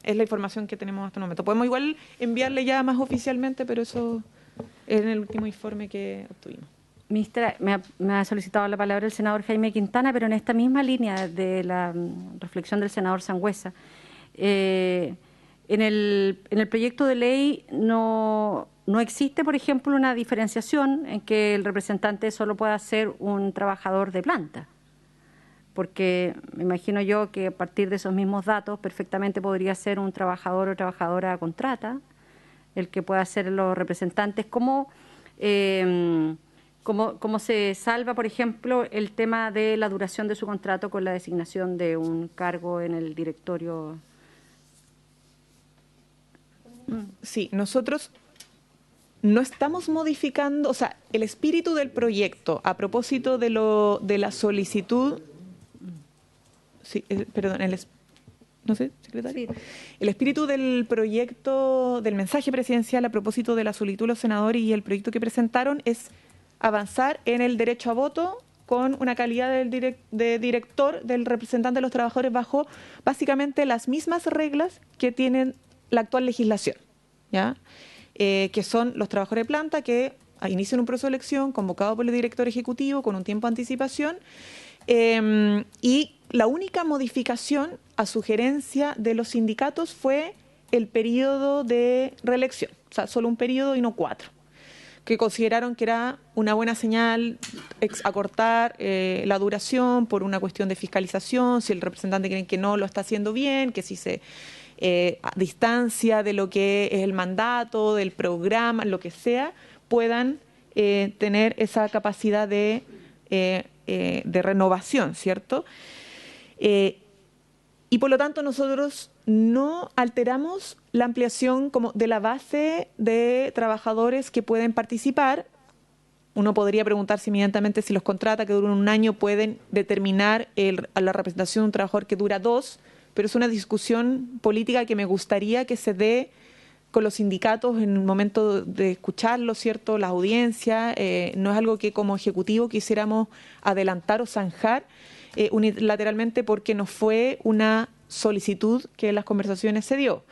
Es la información que tenemos hasta el momento. Podemos igual enviarle ya más oficialmente, pero eso es en el último informe que obtuvimos. Ministra, me ha solicitado la palabra el senador Jaime Quintana, pero en esta misma línea de la reflexión del senador Sangüesa. En el proyecto de ley no existe, por ejemplo, una diferenciación en que el representante solo pueda ser un trabajador de planta, porque me imagino yo que a partir de esos mismos datos perfectamente podría ser un trabajador o trabajadora a contrata el que pueda ser los representantes. ¿Cómo se salva, por ejemplo, el tema de la duración de su contrato con la designación de un cargo en el directorio? Sí, nosotros no estamos modificando, o sea, el espíritu del proyecto a propósito de la solicitud. Sí, perdón, no sé, secretaria. Sí. El espíritu del proyecto, del mensaje presidencial a propósito de la solicitud de los senadores y el proyecto que presentaron es avanzar en el derecho a voto con una calidad de director, del representante de los trabajadores bajo básicamente las mismas reglas que tienen la actual legislación, ¿ya? Que son los trabajadores de planta que inician un proceso de elección convocado por el director ejecutivo con un tiempo de anticipación y la única modificación a sugerencia de los sindicatos fue el periodo de reelección, o sea, solo un periodo y no 4. que consideraron que era una buena señal acortar la duración por una cuestión de fiscalización, si el representante cree que no lo está haciendo bien, que si se distancia de lo que es el mandato, del programa, lo que sea, puedan tener esa capacidad de renovación, ¿cierto? Y por lo tanto nosotros no alteramos la ampliación como de la base de trabajadores que pueden participar. Uno podría preguntarse inmediatamente si los contratos que duran un año pueden determinar a la representación de un trabajador que dura 2, pero es una discusión política que me gustaría que se dé con los sindicatos en el momento de escucharlo, ¿cierto? Las audiencias, no es algo que como ejecutivo quisiéramos adelantar o zanjar unilateralmente porque no fue una solicitud que en las conversaciones se dio.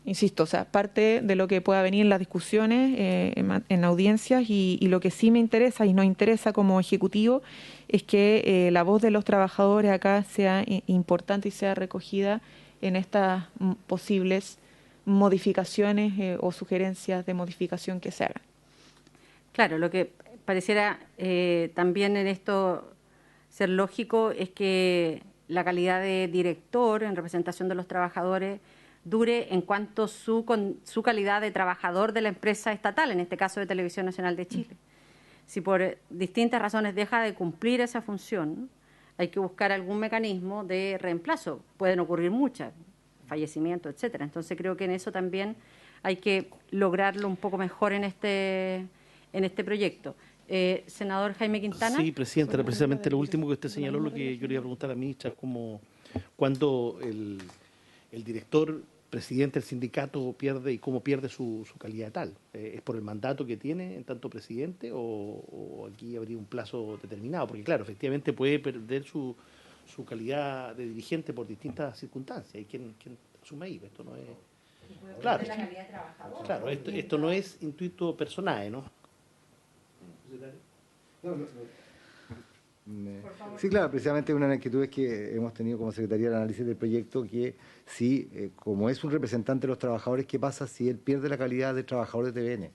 Insisto, o sea, parte de lo que pueda venir en las discusiones, en audiencias, y lo que sí me interesa y nos interesa como ejecutivo es que la voz de los trabajadores acá sea importante y sea recogida en estas posibles modificaciones o sugerencias de modificación que se hagan. Claro, lo que pareciera también en esto ser lógico es que la calidad de director en representación de los trabajadores dure en cuanto su calidad de trabajador de la empresa estatal, en este caso de Televisión Nacional de Chile. Si por distintas razones deja de cumplir esa función, hay que buscar algún mecanismo de reemplazo. Pueden ocurrir muchas, fallecimiento, etcétera. Entonces creo que en eso también hay que lograrlo un poco mejor en este proyecto. Senador Jaime Quintana. Sí, presidenta, era precisamente lo último que usted señaló, lo que yo le iba a preguntar a la ministra, es como cuando el director, presidente del sindicato pierde y cómo pierde su calidad tal. ¿Es por el mandato que tiene en tanto presidente o aquí habría un plazo determinado? Porque claro, efectivamente puede perder su calidad de dirigente por distintas circunstancias. ¿Y quién asume ahí? Esto no es... Claro, claro, esto no es intuito personal, ¿no? Sí, claro, precisamente una de las inquietudes que hemos tenido como Secretaría de Análisis del proyecto, que si, como es un representante de los trabajadores, ¿qué pasa si él pierde la calidad de trabajador de TVN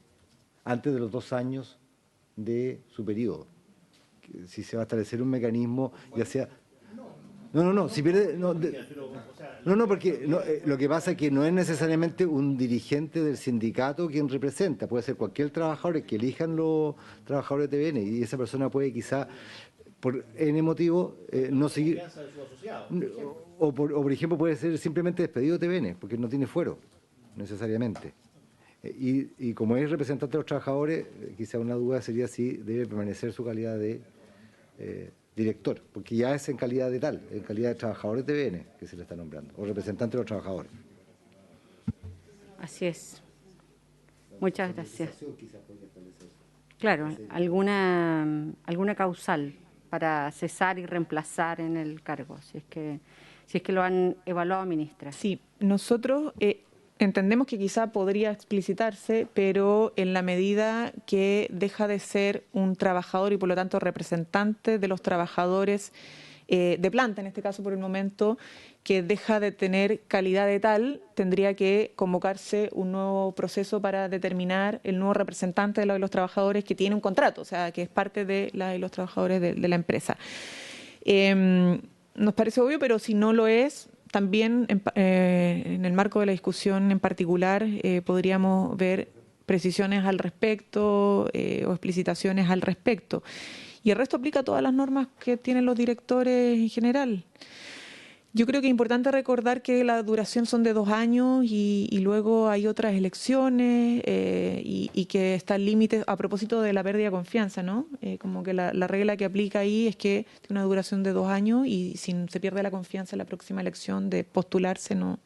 antes de los 2 años de su periodo? Si se va a establecer un mecanismo, ya sea... No, si pierde... porque lo que pasa es que no es necesariamente un dirigente del sindicato quien representa, puede ser cualquier trabajador que elijan los trabajadores de TVN y esa persona puede quizá, por N motivo, no seguir... O por ejemplo puede ser simplemente despedido de TVN, porque no tiene fuero, necesariamente. Y como es representante de los trabajadores, quizá una duda sería si debe permanecer su calidad de... director, porque ya es en calidad de tal, en calidad de trabajadores de TVN que se le está nombrando, o representante de los trabajadores. Así es. Muchas gracias. Claro, alguna causal para cesar y reemplazar en el cargo, si es que lo han evaluado, ministra. Sí, nosotros entendemos que quizá podría explicitarse, pero en la medida que deja de ser un trabajador y por lo tanto representante de los trabajadores de planta, en este caso por el momento, que deja de tener calidad de tal, tendría que convocarse un nuevo proceso para determinar el nuevo representante de los trabajadores que tiene un contrato, o sea, que es parte de los trabajadores de la empresa. Nos parece obvio, pero si no lo es, también en el marco de la discusión en particular podríamos ver precisiones al respecto o explicitaciones al respecto. Y el resto aplica a todas las normas que tienen los directores en general. Yo creo que es importante recordar que la duración son de 2 años y luego hay otras elecciones y que está el límite a propósito de la pérdida de confianza, ¿no? Como que la regla que aplica ahí es que tiene una duración de 2 años y si se pierde la confianza en la próxima elección de postularse, no.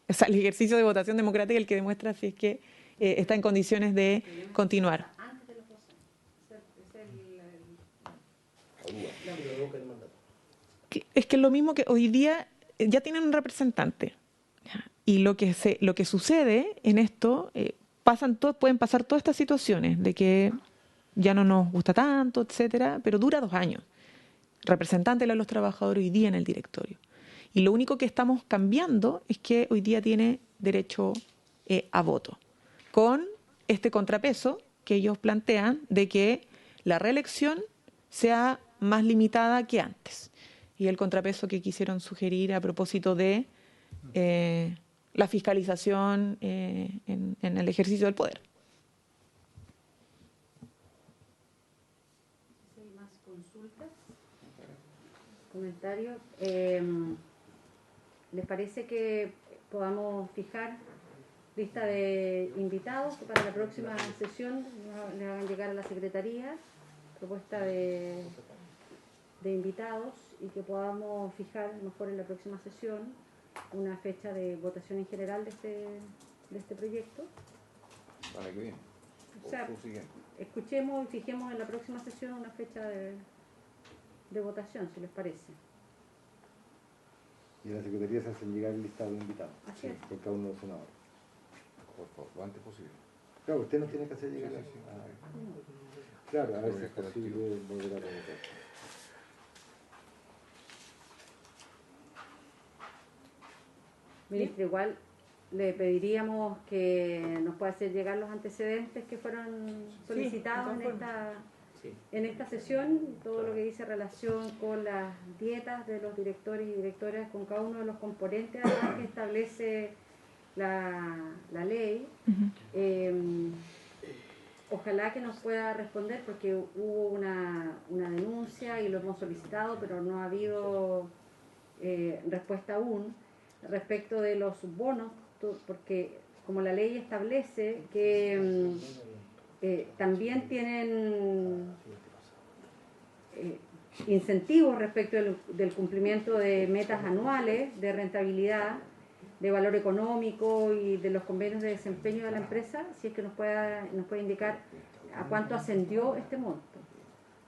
O sea, el ejercicio de votación democrática es el que demuestra si es que está en condiciones de continuar. Es que es lo mismo que hoy día ya tienen un representante y lo que sucede en esto pueden pasar todas estas situaciones de que ya no nos gusta tanto, etcétera, pero dura 2 años. Representante de los trabajadores hoy día en el directorio. Y lo único que estamos cambiando es que hoy día tiene derecho a voto, con este contrapeso que ellos plantean de que la reelección sea más limitada que antes. Y el contrapeso que quisieron sugerir a propósito de la fiscalización en el ejercicio del poder. ¿Hay más consultas? ¿Comentarios? ¿Les parece que podamos fijar lista de invitados para la próxima sesión? Le hagan llegar a la Secretaría propuesta de invitados y que podamos fijar mejor en la próxima sesión una fecha de votación en general de este proyecto. Para que bien. O sea, escuchemos y fijemos en la próxima sesión una fecha de votación, si les parece. Y a la Secretaría se hacen llegar el listado de invitados. Así es. Por cada uno de los senadores. Por favor, lo antes posible. Claro, usted no tiene que hacer llegar. Sí. Claro, a ver si es posible volver a votar. Ministro, igual le pediríamos que nos pueda hacer llegar los antecedentes que fueron solicitados en esta sesión, todo lo que dice relación con las dietas de los directores y directoras, con cada uno de los componentes además que establece la ley. Ojalá que nos pueda responder, porque hubo una denuncia y lo hemos solicitado, pero no ha habido respuesta aún respecto de los bonos, porque como la ley establece que también tienen incentivos respecto del cumplimiento de metas anuales de rentabilidad, de valor económico y de los convenios de desempeño de la empresa, si es que nos puede indicar a cuánto ascendió este monto.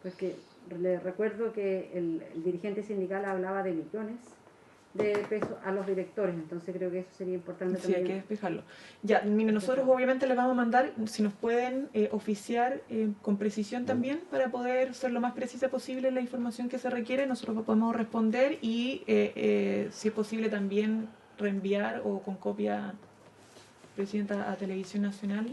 Porque les recuerdo que el dirigente sindical hablaba de millones de pesos a los directores, entonces creo que eso sería importante también. Sí, hay que despejarlo. Ya, mire, nosotros obviamente les vamos a mandar, si nos pueden oficiar con precisión también, para poder ser lo más precisa posible la información que se requiere, nosotros podemos responder y, si es posible, también reenviar o con copia presidenta a Televisión Nacional,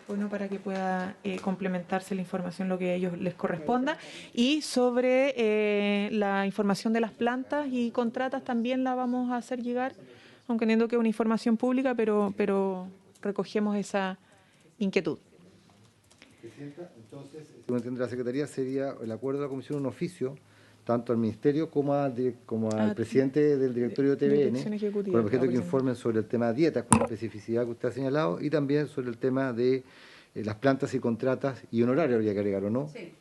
bueno, para que pueda complementarse la información lo que a ellos les corresponda. Y sobre la información de las plantas y contratas también la vamos a hacer llegar, aunque entiendo que es una información pública, pero recogemos esa inquietud. Presidenta, entonces, según entiende la Secretaría, sería el acuerdo de la Comisión un oficio, tanto al Ministerio como al presidente del directorio de TVN, con el objeto que informen sobre el tema de dietas, con la especificidad que usted ha señalado, y también sobre el tema de las plantas y contratas y honorarios, habría que agregar, ¿o no? Sí.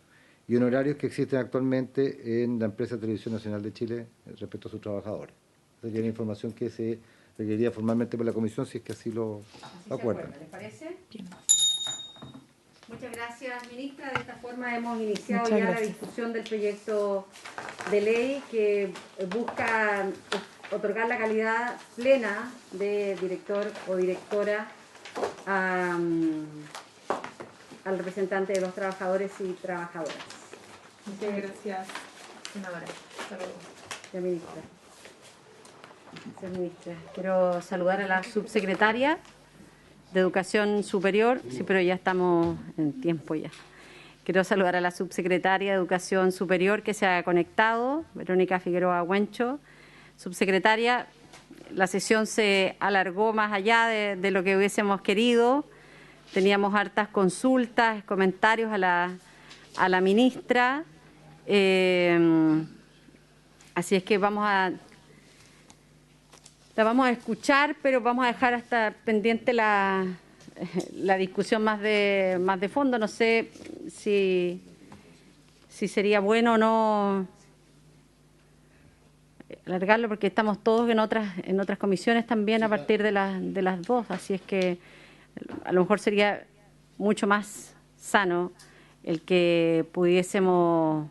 Y honorarios que existen actualmente en la empresa Televisión Nacional de Chile respecto a sus trabajadores. Sería la información que se requeriría formalmente por la Comisión, si es que así lo acuerdan. ¿Les parece? Bien. Muchas gracias, ministra. De esta forma hemos iniciado Muchas ya gracias. la discusión del proyecto de ley que busca otorgar la calidad plena de director o directora al representante de los trabajadores y trabajadoras. Muchas gracias, senadora. Hasta luego. Ya, ministra. Gracias, ministra. Quiero saludar a la subsecretaria de Educación Superior, sí, pero ya estamos en tiempo ya. Quiero saludar a la subsecretaria de Educación Superior que se ha conectado, Verónica Figueroa Huencho. Subsecretaria, la sesión se alargó más allá de lo que hubiésemos querido. Teníamos hartas consultas, comentarios a la ministra. Así es que la vamos a escuchar, pero vamos a dejar hasta pendiente la discusión más de fondo. No sé si sería bueno o no alargarlo, porque estamos todos en otras comisiones también a partir de las 2, así es que a lo mejor sería mucho más sano el que pudiésemos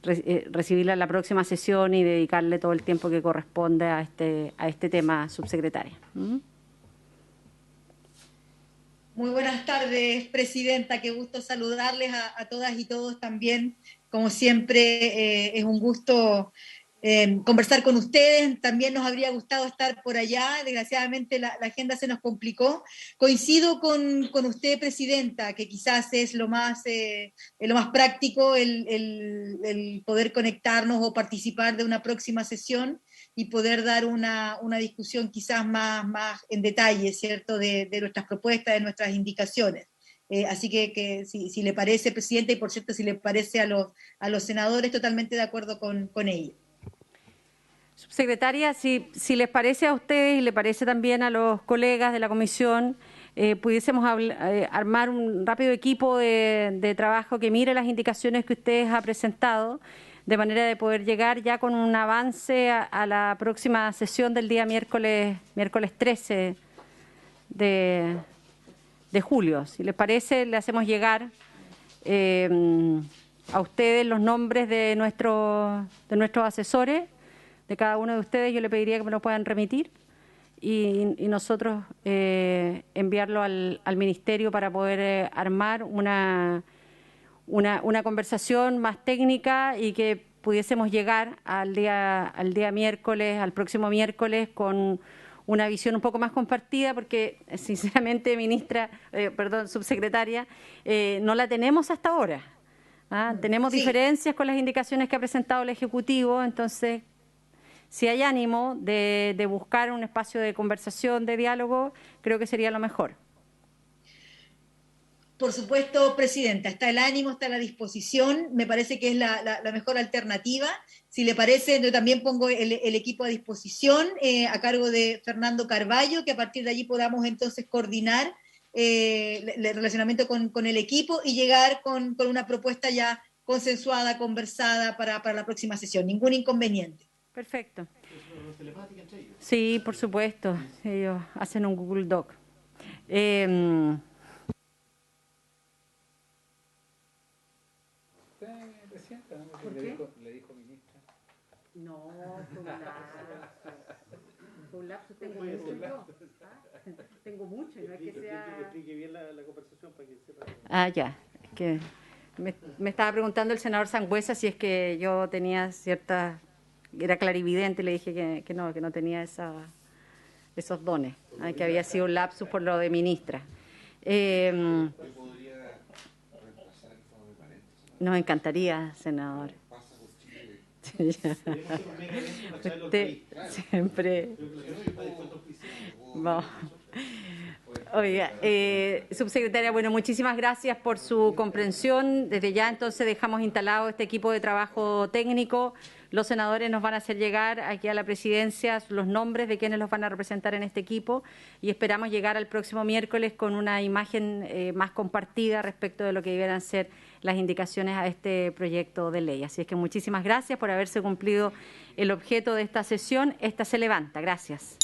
recibirla en la próxima sesión y dedicarle todo el tiempo que corresponde a este tema, subsecretaria. Muy buenas tardes, presidenta. Qué gusto saludarles a todas y todos también. Como siempre, es un gusto conversar con ustedes. También nos habría gustado estar por allá, desgraciadamente la agenda se nos complicó. Coincido con usted, Presidenta, que quizás es lo más práctico el poder conectarnos o participar de una próxima sesión y poder dar una discusión quizás más en detalle, ¿cierto?, de nuestras propuestas, de nuestras indicaciones. Así que si le parece, Presidenta, y por cierto, si le parece a los senadores, totalmente de acuerdo con ello. Subsecretaria, si les parece a ustedes y le parece también a los colegas de la comisión, pudiésemos armar un rápido equipo de trabajo que mire las indicaciones que ustedes han presentado, de manera de poder llegar ya con un avance a la próxima sesión del día miércoles 13 de julio. Si les parece, le hacemos llegar a ustedes los nombres de nuestros asesores, de cada uno de ustedes. Yo le pediría que me lo puedan remitir y nosotros enviarlo al Ministerio para poder armar una conversación más técnica y que pudiésemos llegar al día miércoles, al próximo miércoles, con una visión un poco más compartida, porque sinceramente, subsecretaria, no la tenemos hasta ahora. Tenemos diferencias con las indicaciones que ha presentado el Ejecutivo, entonces si hay ánimo de buscar un espacio de conversación, de diálogo, creo que sería lo mejor. Por supuesto, Presidenta, está el ánimo, está la disposición, me parece que es la mejor alternativa. Si le parece, yo también pongo el equipo a disposición, a cargo de Fernando Carballo, que a partir de allí podamos entonces coordinar el relacionamiento con el equipo y llegar con una propuesta ya consensuada, conversada para la próxima sesión. Ningún inconveniente. Perfecto. Sí, por supuesto. Ellos hacen un Google Doc. ¿Por qué? Le dijo ministra. No, fue un lapsus. Tengo mucho. Tengo mucho, no es que sea... Que explique bien la conversación para que sepa. Ya, es que me estaba preguntando el senador Sangüesa si es que yo tenía cierta... Era clarividente, le dije que no tenía esos dones, que había sido un lapsus por lo de ministra. Nos encantaría, senador. Usted siempre... Bueno. Oiga, subsecretaria, bueno, muchísimas gracias por su comprensión. Desde ya entonces dejamos instalado este equipo de trabajo técnico. Los senadores nos van a hacer llegar aquí a la presidencia los nombres de quienes los van a representar en este equipo y esperamos llegar al próximo miércoles con una imagen más compartida respecto de lo que debieran ser las indicaciones a este proyecto de ley. Así es que muchísimas gracias por haberse cumplido el objeto de esta sesión. Esta se levanta. Gracias.